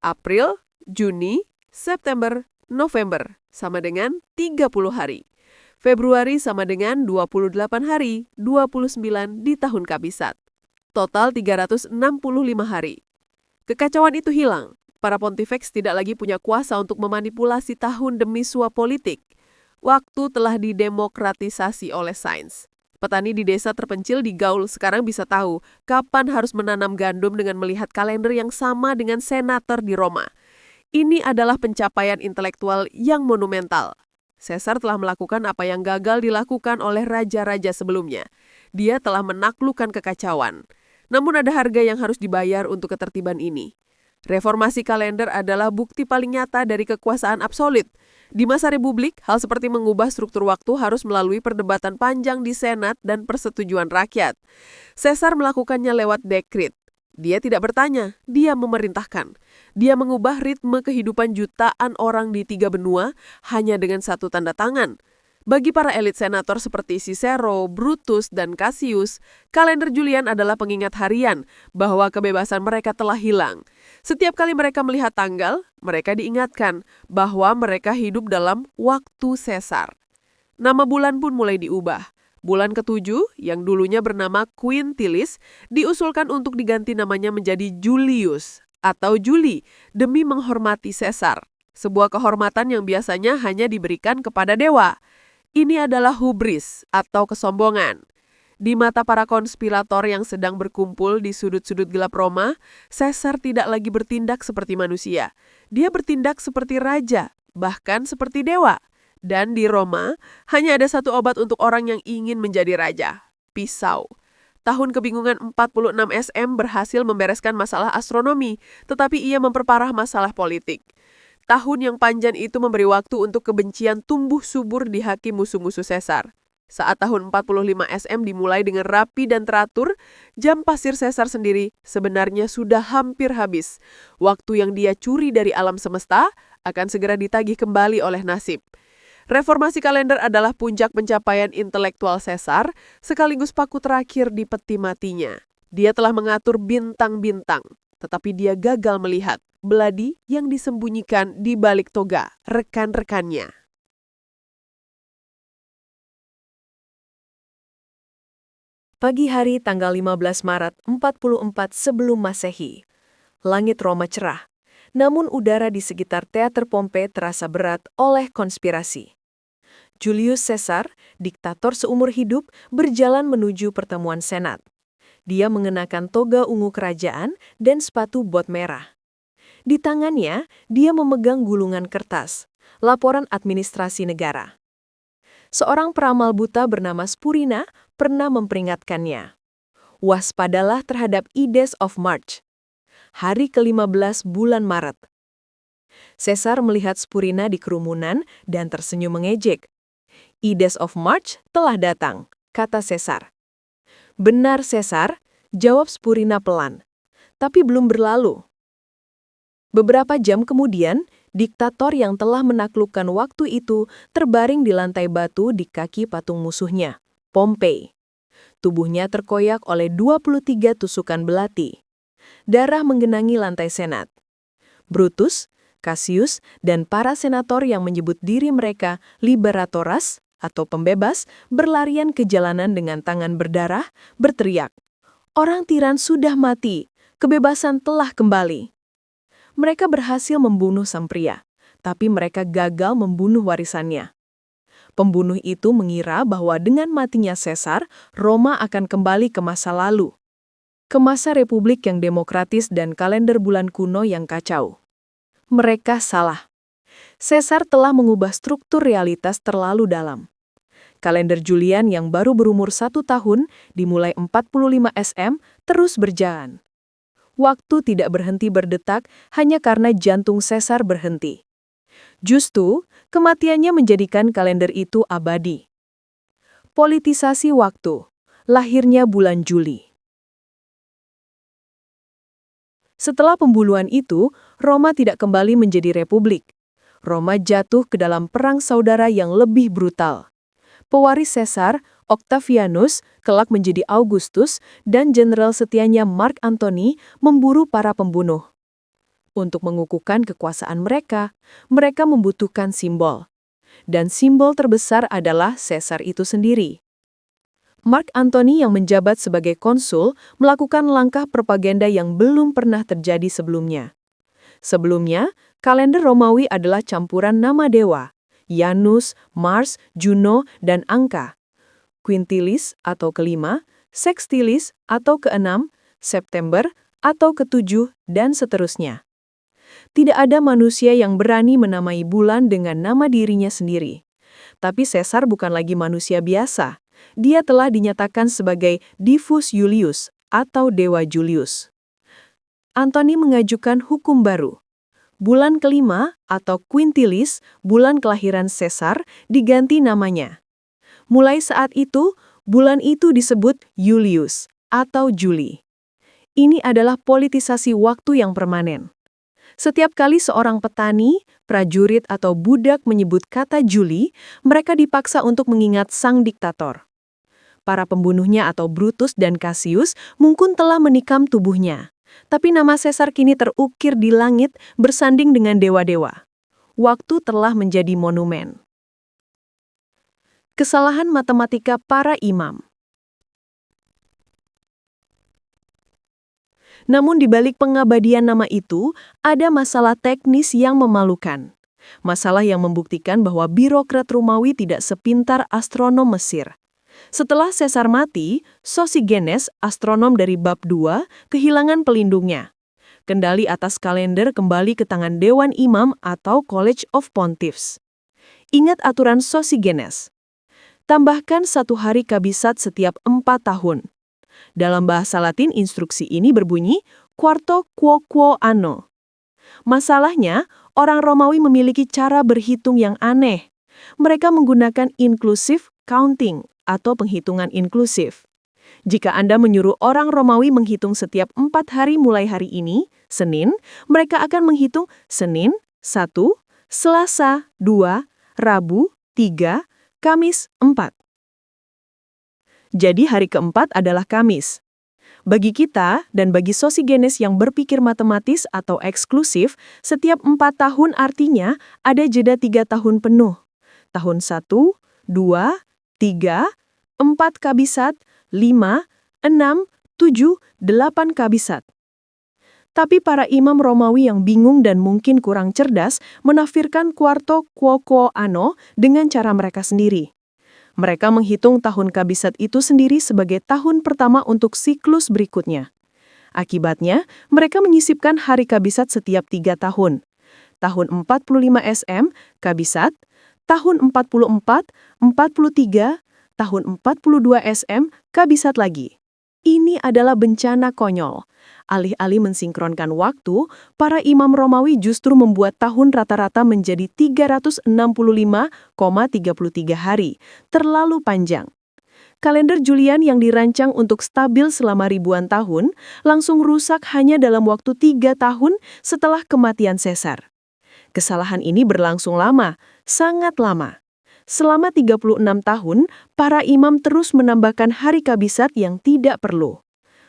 April, Juni, September, November sama dengan 30 hari. Februari sama dengan 28 hari, 29 di tahun kabisat. Total 365 hari. Kekacauan itu hilang. Para pontifex tidak lagi punya kuasa untuk memanipulasi tahun demi suap politik. Waktu telah didemokratisasi oleh sains. Petani di desa terpencil di Gaul sekarang bisa tahu kapan harus menanam gandum dengan melihat kalender yang sama dengan senator di Roma. Ini adalah pencapaian intelektual yang monumental. Caesar telah melakukan apa yang gagal dilakukan oleh raja-raja sebelumnya. Dia telah menaklukkan kekacauan. Namun ada harga yang harus dibayar untuk ketertiban ini. Reformasi kalender adalah bukti paling nyata dari kekuasaan absolut. Di masa republik, hal seperti mengubah struktur waktu harus melalui perdebatan panjang di Senat dan persetujuan rakyat. Caesar melakukannya lewat dekret. Dia tidak bertanya, dia memerintahkan. Dia mengubah ritme kehidupan jutaan orang di 3 benua hanya dengan satu tanda tangan. Bagi para elit senator seperti Cicero, Brutus, dan Cassius, kalender Julian adalah pengingat harian bahwa kebebasan mereka telah hilang. Setiap kali mereka melihat tanggal, mereka diingatkan bahwa mereka hidup dalam waktu Caesar. Nama bulan pun mulai diubah. Bulan ke-7, yang dulunya bernama Quintilis, diusulkan untuk diganti namanya menjadi Julius atau Juli demi menghormati Caesar. Sebuah kehormatan yang biasanya hanya diberikan kepada dewa. Ini adalah hubris atau kesombongan. Di mata para konspirator yang sedang berkumpul di sudut-sudut gelap Roma, Caesar tidak lagi bertindak seperti manusia. Dia bertindak seperti raja, bahkan seperti dewa. Dan di Roma, hanya ada satu obat untuk orang yang ingin menjadi raja, pisau. Tahun kebingungan 46 SM berhasil membereskan masalah astronomi, tetapi ia memperparah masalah politik. Tahun yang panjang itu memberi waktu untuk kebencian tumbuh subur di hati musuh-musuh Caesar. Saat tahun 45 SM dimulai dengan rapi dan teratur, jam pasir Caesar sendiri sebenarnya sudah hampir habis. Waktu yang dia curi dari alam semesta akan segera ditagih kembali oleh nasib. Reformasi kalender adalah puncak pencapaian intelektual Caesar, sekaligus paku terakhir di peti matinya. Dia telah mengatur bintang-bintang, tetapi dia gagal melihat beladi yang disembunyikan di balik toga rekan-rekannya. Pagi hari tanggal 15 Maret 44 sebelum Masehi. Langit Roma cerah, namun udara di sekitar Teater Pompei terasa berat oleh konspirasi. Julius Caesar, diktator seumur hidup, berjalan menuju pertemuan Senat. Dia mengenakan toga ungu kerajaan dan sepatu bot merah. Di tangannya, dia memegang gulungan kertas, laporan administrasi negara. Seorang peramal buta bernama Spurina pernah memperingatkannya. Waspadalah terhadap Ides of March, hari ke-15 bulan Maret. Caesar melihat Spurina di kerumunan dan tersenyum mengejek. Ides of March telah datang, kata Caesar. Benar, Caesar, jawab Spurina pelan. Tapi belum berlalu. Beberapa jam kemudian, diktator yang telah menaklukkan waktu itu terbaring di lantai batu di kaki patung musuhnya, Pompei. Tubuhnya terkoyak oleh 23 tusukan belati. Darah menggenangi lantai senat. Brutus, Cassius, dan para senator yang menyebut diri mereka liberatoras atau pembebas berlarian ke jalanan dengan tangan berdarah, berteriak, "Orang tiran sudah mati, kebebasan telah kembali." Mereka berhasil membunuh sang pria, tapi mereka gagal membunuh warisannya. Pembunuh itu mengira bahwa dengan matinya Caesar, Roma akan kembali ke masa lalu. Ke masa republik yang demokratis dan kalender bulan kuno yang kacau. Mereka salah. Caesar telah mengubah struktur realitas terlalu dalam. Kalender Julian yang baru berumur 1 tahun, dimulai 45 SM, terus berjalan. Waktu tidak berhenti berdetak hanya karena jantung Caesar berhenti. Justru, kematiannya menjadikan kalender itu abadi. Politisasi waktu, lahirnya bulan Juli. Setelah pembunuhan itu, Roma tidak kembali menjadi republik. Roma jatuh ke dalam perang saudara yang lebih brutal. Pewaris Caesar, Octavianus, kelak menjadi Augustus, dan jenderal setianya Mark Antony memburu para pembunuh. Untuk mengukuhkan kekuasaan mereka membutuhkan simbol. Dan simbol terbesar adalah Caesar itu sendiri. Mark Antony yang menjabat sebagai konsul melakukan langkah propaganda yang belum pernah terjadi sebelumnya. Sebelumnya, kalender Romawi adalah campuran nama dewa, Janus, Mars, Juno, dan angka. Quintilis atau kelima, Sextilis atau keenam, September atau ketujuh, dan seterusnya. Tidak ada manusia yang berani menamai bulan dengan nama dirinya sendiri. Tapi Caesar bukan lagi manusia biasa. Dia telah dinyatakan sebagai Divus Julius atau Dewa Julius. Antony mengajukan hukum baru. Bulan kelima atau Quintilis, bulan kelahiran Caesar, diganti namanya. Mulai saat itu, bulan itu disebut Julius atau Juli. Ini adalah politisasi waktu yang permanen. Setiap kali seorang petani, prajurit, atau budak menyebut kata Juli, mereka dipaksa untuk mengingat sang diktator. Para pembunuhnya atau Brutus dan Cassius mungkin telah menikam tubuhnya. Tapi nama Caesar kini terukir di langit bersanding dengan dewa-dewa. Waktu telah menjadi monumen. Kesalahan matematika para imam. Namun di balik pengabadian nama itu, ada masalah teknis yang memalukan. Masalah yang membuktikan bahwa birokrat Romawi tidak sepintar astronom Mesir. Setelah Caesar mati, Sosigenes, astronom dari bab 2, kehilangan pelindungnya. Kendali atas kalender kembali ke tangan Dewan Imam atau College of Pontiffs. Ingat aturan Sosigenes. Tambahkan 1 hari kabisat setiap 4 tahun. Dalam bahasa Latin, instruksi ini berbunyi quarto quoquo anno. Masalahnya, orang Romawi memiliki cara berhitung yang aneh. Mereka menggunakan inclusive counting atau penghitungan inklusif. Jika Anda menyuruh orang Romawi menghitung setiap 4 hari mulai hari ini, Senin, mereka akan menghitung Senin, 1, Selasa, 2, Rabu, 3, Kamis, 4. Jadi hari keempat adalah Kamis. Bagi kita dan bagi Sosigenes yang berpikir matematis atau eksklusif, setiap 4 tahun artinya ada jeda 3 tahun penuh. Tahun 1, 2, 3, 4 kabisat, 5, 6, 7, 8 kabisat. Tapi para imam Romawi yang bingung dan mungkin kurang cerdas menafsirkan quarto quoquo anno dengan cara mereka sendiri. Mereka menghitung tahun kabisat itu sendiri sebagai tahun pertama untuk siklus berikutnya. Akibatnya, mereka menyisipkan hari kabisat setiap 3 tahun. Tahun 45 SM, kabisat. Tahun 44, 43, tahun 42 SM, kabisat lagi. Ini adalah bencana konyol. Alih-alih mensinkronkan waktu, para imam Romawi justru membuat tahun rata-rata menjadi 365,33 hari. Terlalu panjang. Kalender Julian yang dirancang untuk stabil selama ribuan tahun, langsung rusak hanya dalam waktu 3 tahun setelah kematian Caesar. Kesalahan ini berlangsung lama, sangat lama. Selama 36 tahun, para imam terus menambahkan hari kabisat yang tidak perlu.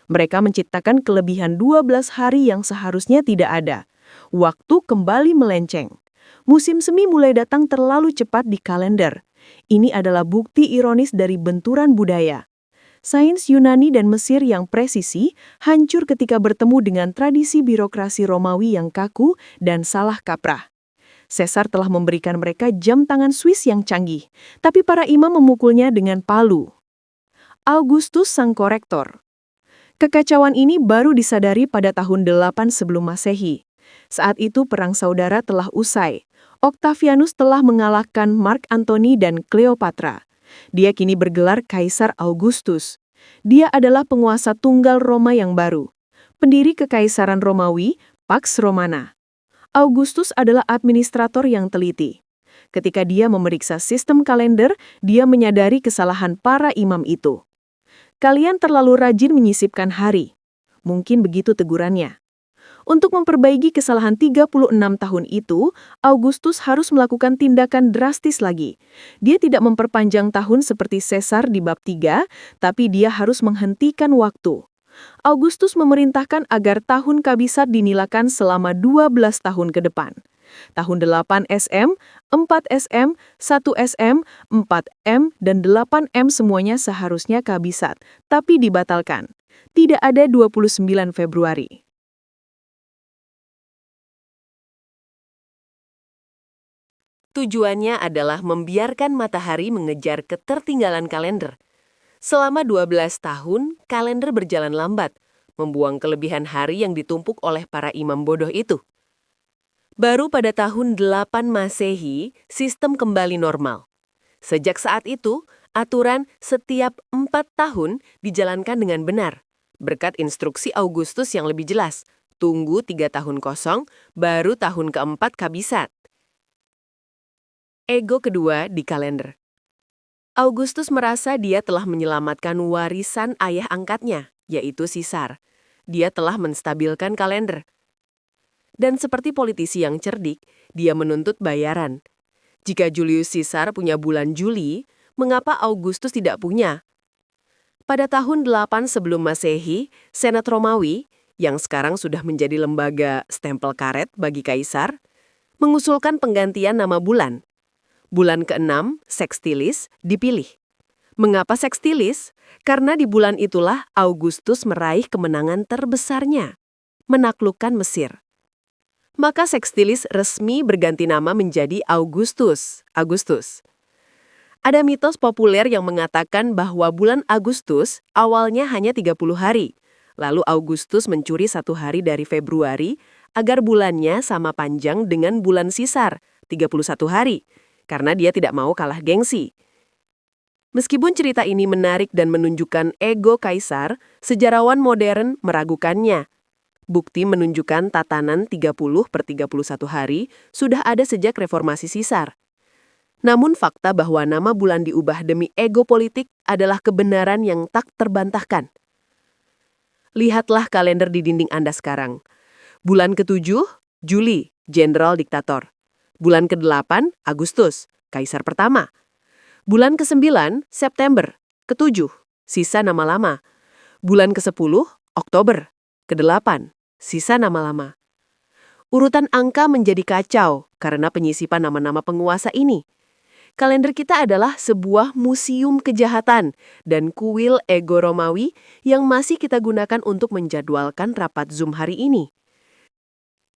Mereka menciptakan kelebihan 12 hari yang seharusnya tidak ada. Waktu kembali melenceng. Musim semi mulai datang terlalu cepat di kalender. Ini adalah bukti ironis dari benturan budaya. Sains Yunani dan Mesir yang presisi hancur ketika bertemu dengan tradisi birokrasi Romawi yang kaku dan salah kaprah. Caesar telah memberikan mereka jam tangan Swiss yang canggih, tapi para imam memukulnya dengan palu. Augustus sang korektor. Kekacauan ini baru disadari pada tahun 8 sebelum Masehi. Saat itu perang saudara telah usai. Octavianus telah mengalahkan Mark Antony dan Cleopatra. Dia kini bergelar Kaisar Augustus. Dia adalah penguasa tunggal Roma yang baru. Pendiri Kekaisaran Romawi, Pax Romana. Augustus adalah administrator yang teliti. Ketika dia memeriksa sistem kalender, dia menyadari kesalahan para imam itu. Kalian terlalu rajin menyisipkan hari. Mungkin begitu tegurannya. Untuk memperbaiki kesalahan 36 tahun itu, Augustus harus melakukan tindakan drastis lagi. Dia tidak memperpanjang tahun seperti Caesar di bab 3, tapi dia harus menghentikan waktu. Augustus memerintahkan agar tahun kabisat dinilakan selama 12 tahun ke depan. Tahun 8 SM, 4 SM, 1 SM, 4 M, dan 8 M semuanya seharusnya kabisat, tapi dibatalkan. Tidak ada 29 Februari. Tujuannya adalah membiarkan matahari mengejar ketertinggalan kalender. Selama 12 tahun, kalender berjalan lambat, membuang kelebihan hari yang ditumpuk oleh para imam bodoh itu. Baru pada tahun 8 Masehi, sistem kembali normal. Sejak saat itu, aturan setiap 4 tahun dijalankan dengan benar, berkat instruksi Augustus yang lebih jelas. Tunggu 3 tahun kosong, baru tahun keempat kabisat. Ego kedua di kalender. Augustus merasa dia telah menyelamatkan warisan ayah angkatnya, yaitu Caesar. Dia telah menstabilkan kalender. Dan seperti politisi yang cerdik, dia menuntut bayaran. Jika Julius Caesar punya bulan Juli, mengapa Augustus tidak punya? Pada tahun 8 sebelum Masehi, Senat Romawi, yang sekarang sudah menjadi lembaga stempel karet bagi kaisar, mengusulkan penggantian nama bulan. Bulan ke-6, Sextilis, dipilih. Mengapa Sextilis? Karena di bulan itulah Augustus meraih kemenangan terbesarnya, menaklukkan Mesir. Maka Sextilis resmi berganti nama menjadi Augustus. Ada mitos populer yang mengatakan bahwa bulan Agustus awalnya hanya 30 hari. Lalu Augustus mencuri 1 hari dari Februari agar bulannya sama panjang dengan bulan Caesar, 31 hari. Karena dia tidak mau kalah gengsi. Meskipun cerita ini menarik dan menunjukkan ego kaisar, sejarawan modern meragukannya. Bukti menunjukkan tatanan 30/31 hari sudah ada sejak reformasi Caesar. Namun fakta bahwa nama bulan diubah demi ego politik adalah kebenaran yang tak terbantahkan. Lihatlah kalender di dinding Anda sekarang. Bulan ke-7, Juli, Jenderal Diktator. Bulan ke-8, Agustus, Kaisar pertama. Bulan ke-9, September. Ke-7, sisa nama lama. Bulan ke-10, Oktober. Ke-8, sisa nama lama. Urutan angka menjadi kacau karena penyisipan nama-nama penguasa ini. Kalender kita adalah sebuah museum kejahatan dan kuil ego Romawi yang masih kita gunakan untuk menjadwalkan rapat Zoom hari ini.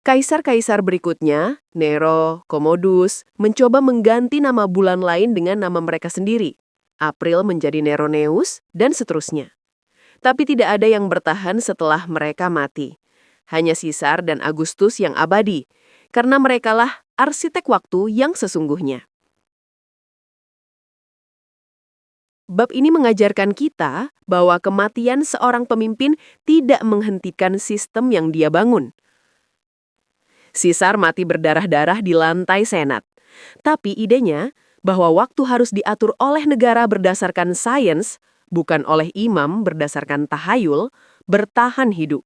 Kaisar-kaisar berikutnya, Nero, Commodus, mencoba mengganti nama bulan lain dengan nama mereka sendiri. April menjadi Neroneus, dan seterusnya. Tapi tidak ada yang bertahan setelah mereka mati. Hanya Caesar dan Agustus yang abadi, karena merekalah arsitek waktu yang sesungguhnya. Bab ini mengajarkan kita bahwa kematian seorang pemimpin tidak menghentikan sistem yang dia bangun. Kaisar mati berdarah-darah di lantai senat. Tapi idenya bahwa waktu harus diatur oleh negara berdasarkan sains, bukan oleh imam berdasarkan tahayul, bertahan hidup.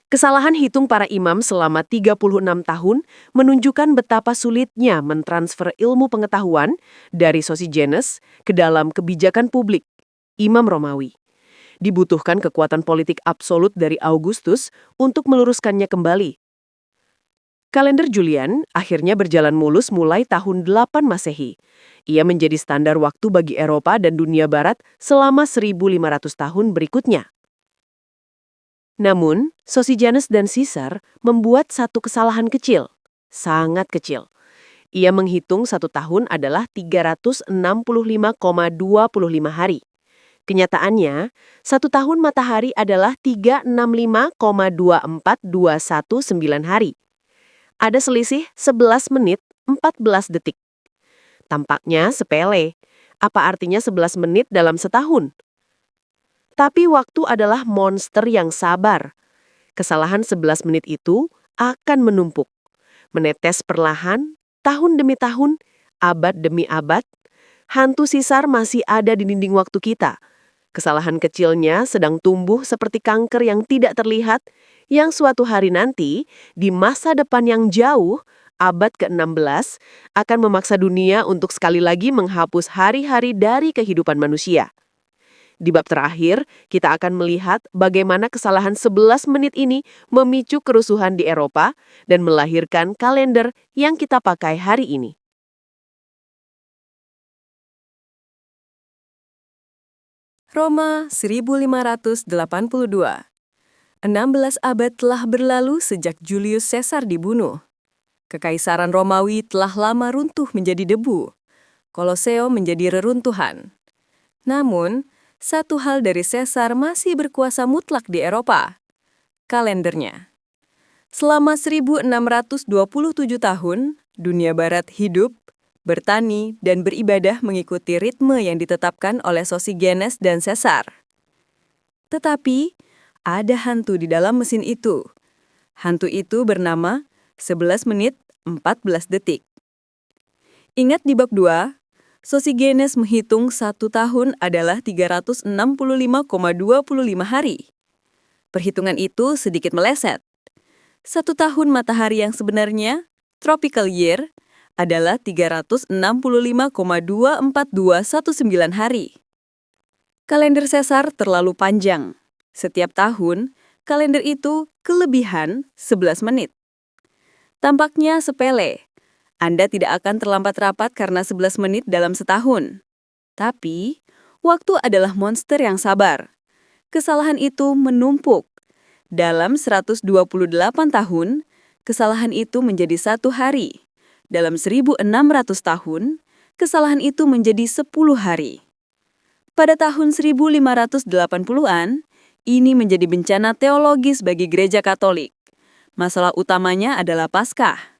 Kesalahan hitung para imam selama 36 tahun menunjukkan betapa sulitnya mentransfer ilmu pengetahuan dari Sosigenes ke dalam kebijakan publik. Imam Romawi. Dibutuhkan kekuatan politik absolut dari Augustus untuk meluruskannya kembali. Kalender Julian akhirnya berjalan mulus mulai tahun 8 Masehi. Ia menjadi standar waktu bagi Eropa dan dunia barat selama 1.500 tahun berikutnya. Namun, Sosigenes dan Caesar membuat satu kesalahan kecil, sangat kecil. Ia menghitung 1 tahun adalah 365,25 hari. Kenyataannya, 1 tahun matahari adalah 365,24219 hari. Ada selisih 11 menit 14 detik. Tampaknya sepele. Apa artinya 11 menit dalam setahun? Tapi waktu adalah monster yang sabar. Kesalahan 11 menit itu akan menumpuk. Menetes perlahan, tahun demi tahun, abad demi abad. Hantu Caesar masih ada di dinding waktu kita. Kesalahan kecilnya sedang tumbuh seperti kanker yang tidak terlihat, yang suatu hari nanti, di masa depan yang jauh, abad ke-16, akan memaksa dunia untuk sekali lagi menghapus hari-hari dari kehidupan manusia. Di bab terakhir, kita akan melihat bagaimana kesalahan 11 menit ini memicu kerusuhan di Eropa dan melahirkan kalender yang kita pakai hari ini. Roma 1582. 16 abad telah berlalu sejak Julius Caesar dibunuh. Kekaisaran Romawi telah lama runtuh menjadi debu. Koloseum menjadi reruntuhan. Namun, satu hal dari Caesar masih berkuasa mutlak di Eropa. Kalendernya. Selama 1627 tahun, dunia barat hidup, bertani, dan beribadah mengikuti ritme yang ditetapkan oleh Sosigenes dan Caesar. Tetapi, ada hantu di dalam mesin itu. Hantu itu bernama 11 menit 14 detik. Ingat di bab 2, Sosigenes menghitung 1 tahun adalah 365,25 hari. Perhitungan itu sedikit meleset. 1 tahun matahari yang sebenarnya, tropical year, adalah 365,242119 hari. Kalender Caesar terlalu panjang. Setiap tahun, kalender itu kelebihan 11 menit. Tampaknya sepele. Anda tidak akan terlambat rapat karena 11 menit dalam setahun. Tapi, waktu adalah monster yang sabar. Kesalahan itu menumpuk. Dalam 128 tahun, kesalahan itu menjadi 1 hari. Dalam 1.600 tahun, kesalahan itu menjadi 10 hari. Pada tahun 1580-an, ini menjadi bencana teologis bagi gereja Katolik. Masalah utamanya adalah Paskah.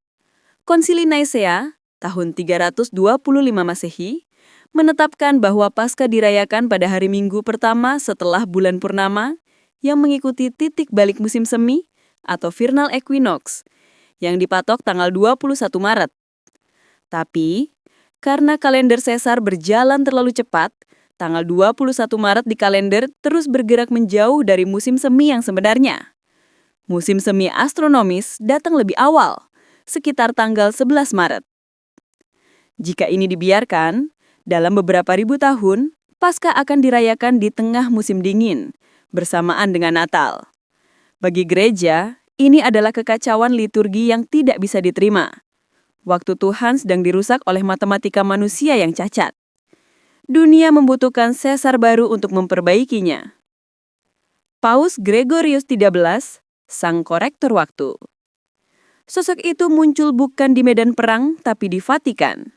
Konsili Nicea, tahun 325 Masehi, menetapkan bahwa Paskah dirayakan pada hari Minggu pertama setelah bulan purnama yang mengikuti titik balik musim semi atau vernal equinox, yang dipatok tanggal 21 Maret. Tapi, karena kalender Caesar berjalan terlalu cepat, tanggal 21 Maret di kalender terus bergerak menjauh dari musim semi yang sebenarnya. Musim semi astronomis datang lebih awal, sekitar tanggal 11 Maret. Jika ini dibiarkan, dalam beberapa ribu tahun, Paskah akan dirayakan di tengah musim dingin, bersamaan dengan Natal. Bagi gereja, ini adalah kekacauan liturgi yang tidak bisa diterima. Waktu Tuhan sedang dirusak oleh matematika manusia yang cacat. Dunia membutuhkan Caesar baru untuk memperbaikinya. Paus Gregorius XIII, sang korektor waktu. Sosok itu muncul bukan di medan perang, tapi di Vatikan.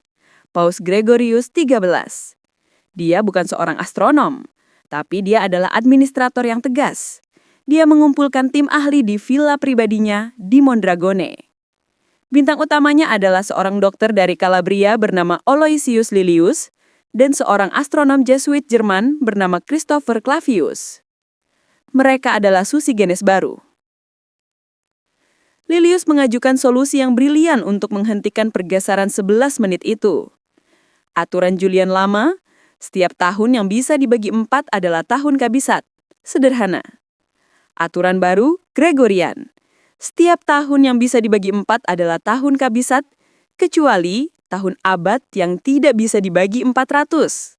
Paus Gregorius XIII. Dia bukan seorang astronom, tapi dia adalah administrator yang tegas. Dia mengumpulkan tim ahli di villa pribadinya di Mondragone. Bintang utamanya adalah seorang dokter dari Calabria bernama Aloysius Lilius, dan seorang astronom Jesuit Jerman bernama Christopher Clavius. Mereka adalah susi Genes baru. Lilius mengajukan solusi yang brilian untuk menghentikan pergeseran 11 menit itu. Aturan Julian lama, setiap tahun yang bisa dibagi 4 adalah tahun kabisat. Sederhana. Aturan baru, Gregorian. Setiap tahun yang bisa dibagi 4 adalah tahun kabisat, kecuali tahun abad yang tidak bisa dibagi 400.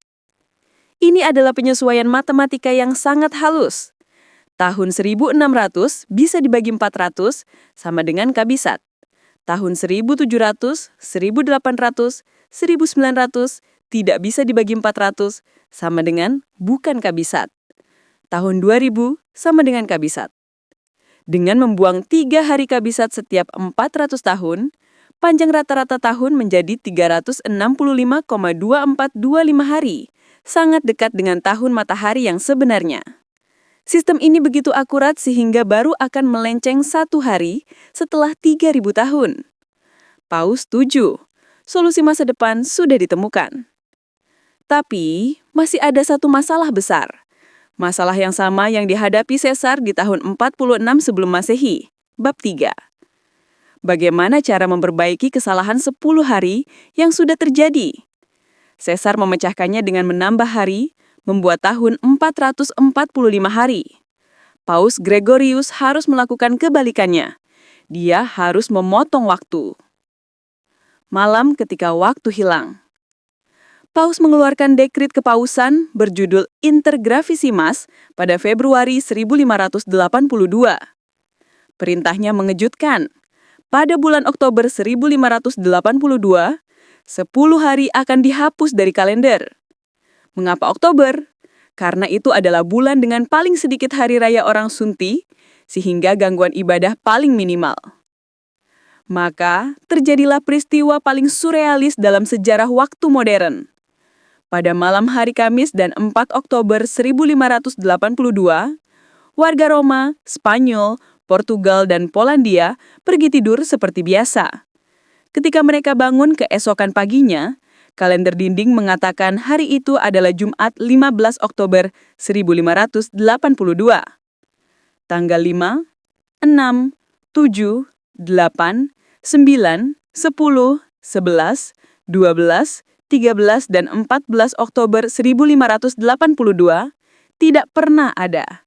Ini adalah penyesuaian matematika yang sangat halus. Tahun 1600 bisa dibagi 400 sama dengan kabisat. Tahun 1700, 1800, 1900 tidak bisa dibagi 400 sama dengan bukan kabisat. Tahun 2000 sama dengan kabisat. Dengan membuang 3 hari kabisat setiap 400 tahun, panjang rata-rata tahun menjadi 365,2425 hari, sangat dekat dengan tahun matahari yang sebenarnya. Sistem ini begitu akurat sehingga baru akan melenceng 1 hari setelah 3.000 tahun. Paus setuju, solusi masa depan sudah ditemukan. Tapi, masih ada satu masalah besar. Masalah yang sama yang dihadapi Caesar di tahun 46 sebelum Masehi, bab 3. Bagaimana cara memperbaiki kesalahan 10 hari yang sudah terjadi? Caesar memecahkannya dengan menambah hari, membuat tahun 445 hari. Paus Gregorius harus melakukan kebalikannya. Dia harus memotong waktu. Malam ketika waktu hilang. Paus mengeluarkan dekrit kepausan berjudul Intergravissimas pada Februari 1582. Perintahnya mengejutkan. Pada bulan Oktober 1582, 10 hari akan dihapus dari kalender. Mengapa Oktober? Karena itu adalah bulan dengan paling sedikit hari raya orang Sunti, sehingga gangguan ibadah paling minimal. Maka, terjadilah peristiwa paling surrealis dalam sejarah waktu modern. Pada malam hari Kamis dan 4 Oktober 1582, warga Roma, Spanyol, Portugal, dan Polandia pergi tidur seperti biasa. Ketika mereka bangun keesokan paginya, kalender dinding mengatakan hari itu adalah Jumat 15 Oktober 1582. Tanggal 5, 6, 7, 8, 9, 10, 11, 12, 13, dan 14 Oktober 1582 tidak pernah ada.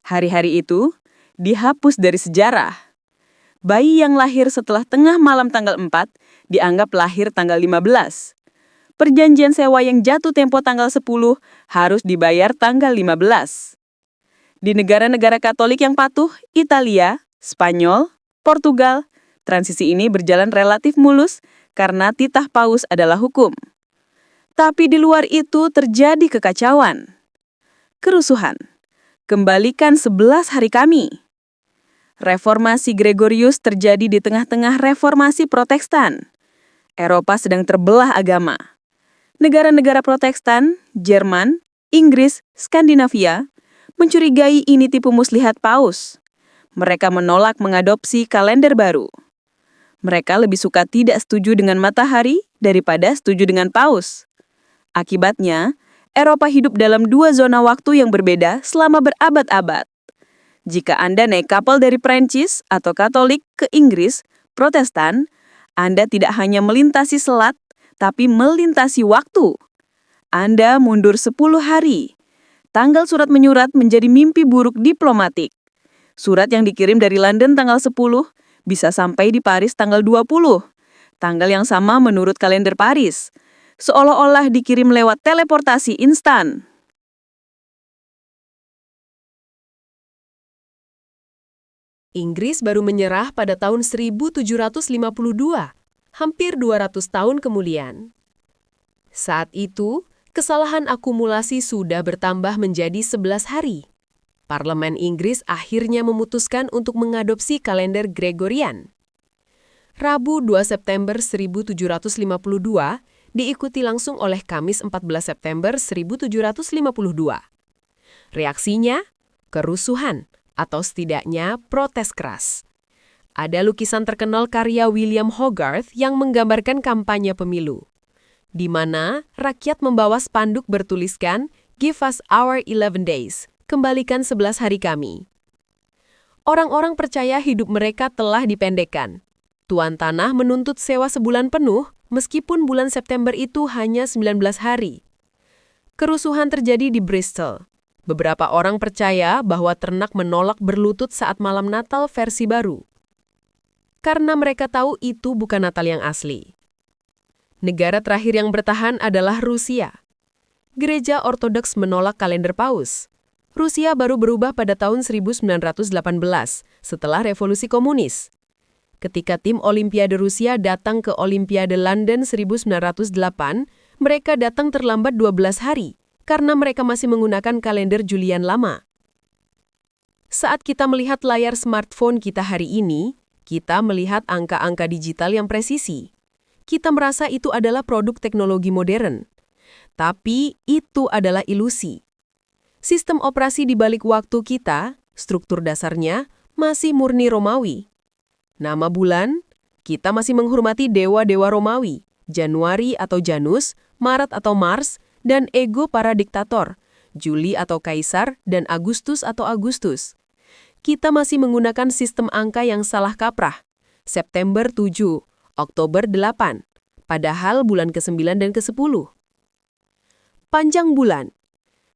Hari-hari itu dihapus dari sejarah. Bayi yang lahir setelah tengah malam tanggal 4 dianggap lahir tanggal 15. Perjanjian sewa yang jatuh tempo tanggal 10 harus dibayar tanggal 15. Di negara-negara Katolik yang patuh, Italia, Spanyol, Portugal, transisi ini berjalan relatif mulus karena titah paus adalah hukum. Tapi di luar itu terjadi kekacauan. Kerusuhan. Kembalikan 11 hari kami. Reformasi Gregorius terjadi di tengah-tengah reformasi Protestan. Eropa sedang terbelah agama. Negara-negara Protestan, Jerman, Inggris, Skandinavia, mencurigai ini tipu muslihat paus. Mereka menolak mengadopsi kalender baru. Mereka lebih suka tidak setuju dengan matahari daripada setuju dengan paus. Akibatnya, Eropa hidup dalam 2 zona waktu yang berbeda selama berabad-abad. Jika Anda naik kapal dari Prancis atau Katolik ke Inggris, Protestan, Anda tidak hanya melintasi selat, tapi melintasi waktu. Anda mundur 10 hari. Tanggal surat menyurat menjadi mimpi buruk diplomatik. Surat yang dikirim dari London tanggal 10 bisa sampai di Paris tanggal 20. Tanggal yang sama menurut kalender Paris. Seolah-olah dikirim lewat teleportasi instan. Inggris baru menyerah pada tahun 1752, hampir 200 tahun kemudian. Saat itu, kesalahan akumulasi sudah bertambah menjadi 11 hari. Parlemen Inggris akhirnya memutuskan untuk mengadopsi kalender Gregorian. Rabu 2 September 1752 diikuti langsung oleh Kamis 14 September 1752. Reaksinya, kerusuhan atau setidaknya protes keras. Ada lukisan terkenal karya William Hogarth yang menggambarkan kampanye pemilu. di mana rakyat membawa spanduk bertuliskan "Give us our 11 days", kembalikan 11 hari kami. Orang-orang percaya hidup mereka telah dipendekkan. Tuan Tanah menuntut sewa sebulan penuh, meskipun bulan September itu hanya 19 hari. Kerusuhan terjadi di Bristol. Beberapa orang percaya bahwa ternak menolak berlutut saat malam Natal versi baru. Karena mereka tahu itu bukan Natal yang asli. Negara terakhir yang bertahan adalah Rusia. Gereja Ortodoks menolak kalender Paus. Rusia baru berubah pada tahun 1918 setelah revolusi komunis. Ketika tim Olimpiade Rusia datang ke Olimpiade London 1908, mereka datang terlambat 12 hari karena mereka masih menggunakan kalender Julian lama. Saat kita melihat layar smartphone kita hari ini, kita melihat angka-angka digital yang presisi. Kita merasa itu adalah produk teknologi modern. Tapi itu adalah ilusi. Sistem operasi di balik waktu kita, struktur dasarnya, masih murni Romawi. Nama bulan, kita masih menghormati dewa-dewa Romawi, Januari atau Janus, Maret atau Mars, dan ego para diktator, Juli atau Kaisar, dan Agustus atau Agustus. Kita masih menggunakan sistem angka yang salah kaprah. September 7, Oktober 8, padahal bulan ke-9 dan ke-10. Panjang bulan.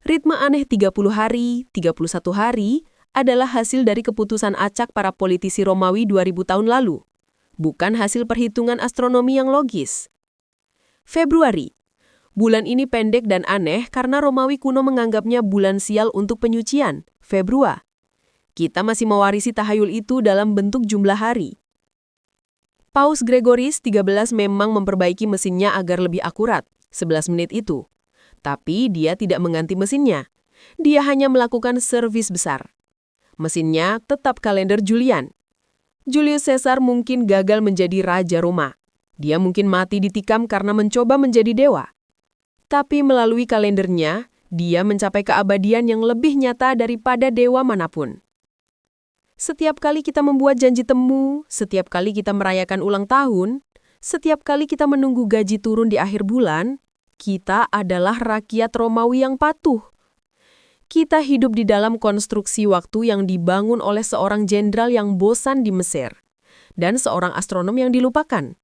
Ritme aneh 30 hari, 31 hari adalah hasil dari keputusan acak para politisi Romawi 2000 tahun lalu, bukan hasil perhitungan astronomi yang logis. Februari. Bulan ini pendek dan aneh karena Romawi kuno menganggapnya bulan sial untuk penyucian, Februa. Kita masih mewarisi tahayul itu dalam bentuk jumlah hari. Paus Gregorius XIII memang memperbaiki mesinnya agar lebih akurat, 11 menit itu. Tapi dia tidak mengganti mesinnya. Dia hanya melakukan servis besar. Mesinnya tetap kalender Julian. Julius Caesar mungkin gagal menjadi Raja Roma. Dia mungkin mati ditikam karena mencoba menjadi dewa. Tapi melalui kalendernya, dia mencapai keabadian yang lebih nyata daripada dewa manapun. Setiap kali kita membuat janji temu, setiap kali kita merayakan ulang tahun, setiap kali kita menunggu gaji turun di akhir bulan, kita adalah rakyat Romawi yang patuh. Kita hidup di dalam konstruksi waktu yang dibangun oleh seorang jenderal yang bosan di Mesir, dan seorang astronom yang dilupakan.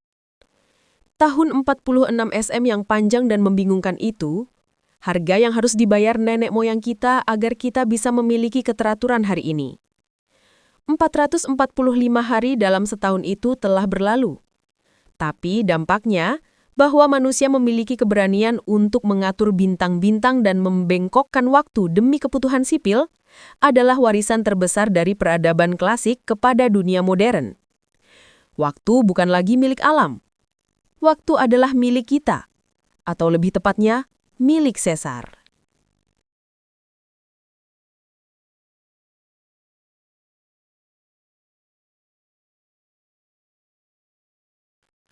Tahun 46 SM yang panjang dan membingungkan itu, harga yang harus dibayar nenek moyang kita agar kita bisa memiliki keteraturan hari ini. 445 hari dalam setahun itu telah berlalu. Tapi dampaknya bahwa manusia memiliki keberanian untuk mengatur bintang-bintang dan membengkokkan waktu demi kebutuhan sipil adalah warisan terbesar dari peradaban klasik kepada dunia modern. Waktu bukan lagi milik alam. Waktu adalah milik kita, atau lebih tepatnya, milik Caesar.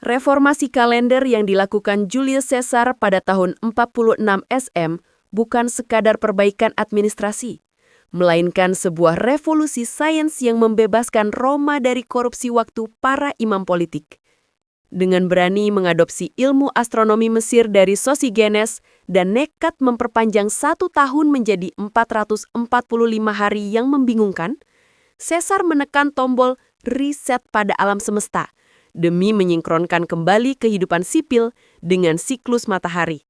Reformasi kalender yang dilakukan Julius Caesar pada tahun 46 SM bukan sekadar perbaikan administrasi, melainkan sebuah revolusi sains yang membebaskan Roma dari korupsi waktu para imam politik. Dengan berani mengadopsi ilmu astronomi Mesir dari Sosigenes dan nekat memperpanjang 1 tahun menjadi 445 hari yang membingungkan, Caesar menekan tombol reset pada alam semesta demi menyinkronkan kembali kehidupan sipil dengan siklus matahari.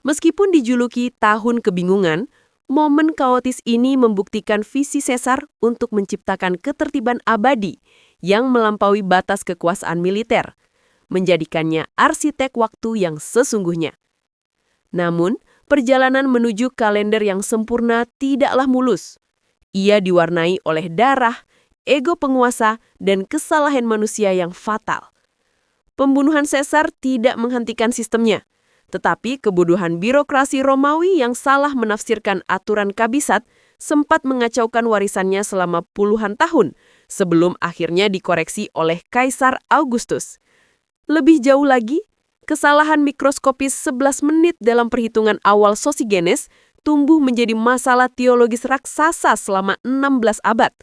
Meskipun dijuluki tahun kebingungan, momen kaotis ini membuktikan visi Caesar untuk menciptakan ketertiban abadi yang melampaui batas kekuasaan militer, menjadikannya arsitek waktu yang sesungguhnya. Namun, perjalanan menuju kalender yang sempurna tidaklah mulus. Ia diwarnai oleh darah, ego penguasa, dan kesalahan manusia yang fatal. Pembunuhan Caesar tidak menghentikan sistemnya, tetapi kebodohan birokrasi Romawi yang salah menafsirkan aturan kabisat sempat mengacaukan warisannya selama puluhan tahun sebelum akhirnya dikoreksi oleh Kaisar Augustus. Lebih jauh lagi, kesalahan mikroskopis 11 menit dalam perhitungan awal Sosigenes tumbuh menjadi masalah teologis raksasa selama 16 abad,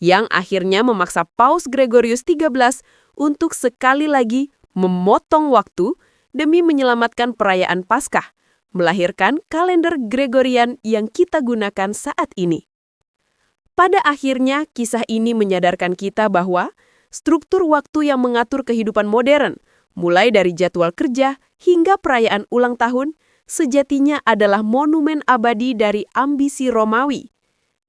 yang akhirnya memaksa Paus Gregorius XIII untuk sekali lagi memotong waktu demi menyelamatkan perayaan Paskah, melahirkan kalender Gregorian yang kita gunakan saat ini. Pada akhirnya, kisah ini menyadarkan kita bahwa struktur waktu yang mengatur kehidupan modern, mulai dari jadwal kerja hingga perayaan ulang tahun, sejatinya adalah monumen abadi dari ambisi Romawi.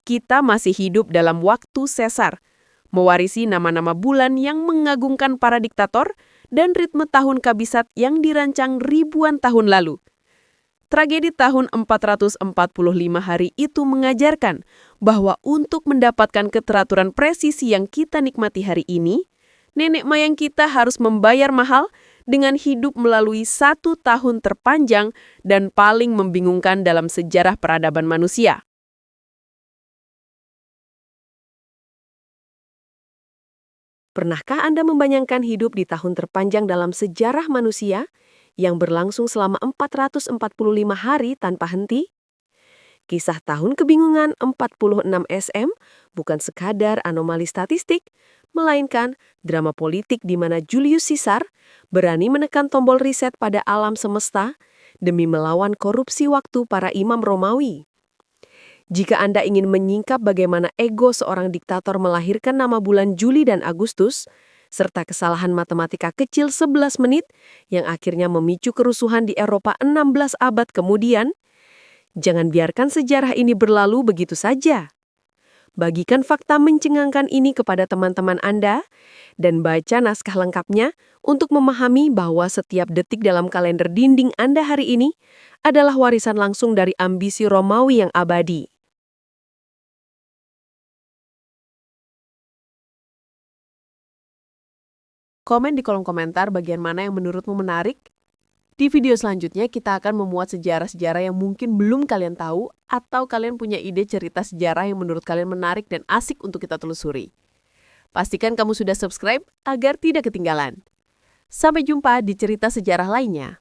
Kita masih hidup dalam waktu Caesar, mewarisi nama-nama bulan yang mengagungkan para diktator dan ritme tahun kabisat yang dirancang ribuan tahun lalu. Tragedi tahun 445 hari itu mengajarkan bahwa untuk mendapatkan keteraturan presisi yang kita nikmati hari ini, nenek moyang kita harus membayar mahal dengan hidup melalui 1 tahun terpanjang dan paling membingungkan dalam sejarah peradaban manusia. Pernahkah Anda membayangkan hidup di tahun terpanjang dalam sejarah manusia yang berlangsung selama 445 hari tanpa henti? Kisah tahun kebingungan 46 SM bukan sekadar anomali statistik, melainkan drama politik di mana Julius Caesar berani menekan tombol reset pada alam semesta demi melawan korupsi waktu para imam Romawi. Jika Anda ingin menyingkap bagaimana ego seorang diktator melahirkan nama bulan Juli dan Agustus, serta kesalahan matematika kecil 11 menit yang akhirnya memicu kerusuhan di Eropa 16 abad kemudian, jangan biarkan sejarah ini berlalu begitu saja. Bagikan fakta mencengangkan ini kepada teman-teman Anda dan baca naskah lengkapnya untuk memahami bahwa setiap detik dalam kalender dinding Anda hari ini adalah warisan langsung dari ambisi Romawi yang abadi. Komen di kolom komentar bagian mana yang menurutmu menarik. Di video selanjutnya kita akan memuat sejarah-sejarah yang mungkin belum kalian tahu atau kalian punya ide cerita sejarah yang menurut kalian menarik dan asik untuk kita telusuri. Pastikan kamu sudah subscribe agar tidak ketinggalan. Sampai jumpa di cerita sejarah lainnya.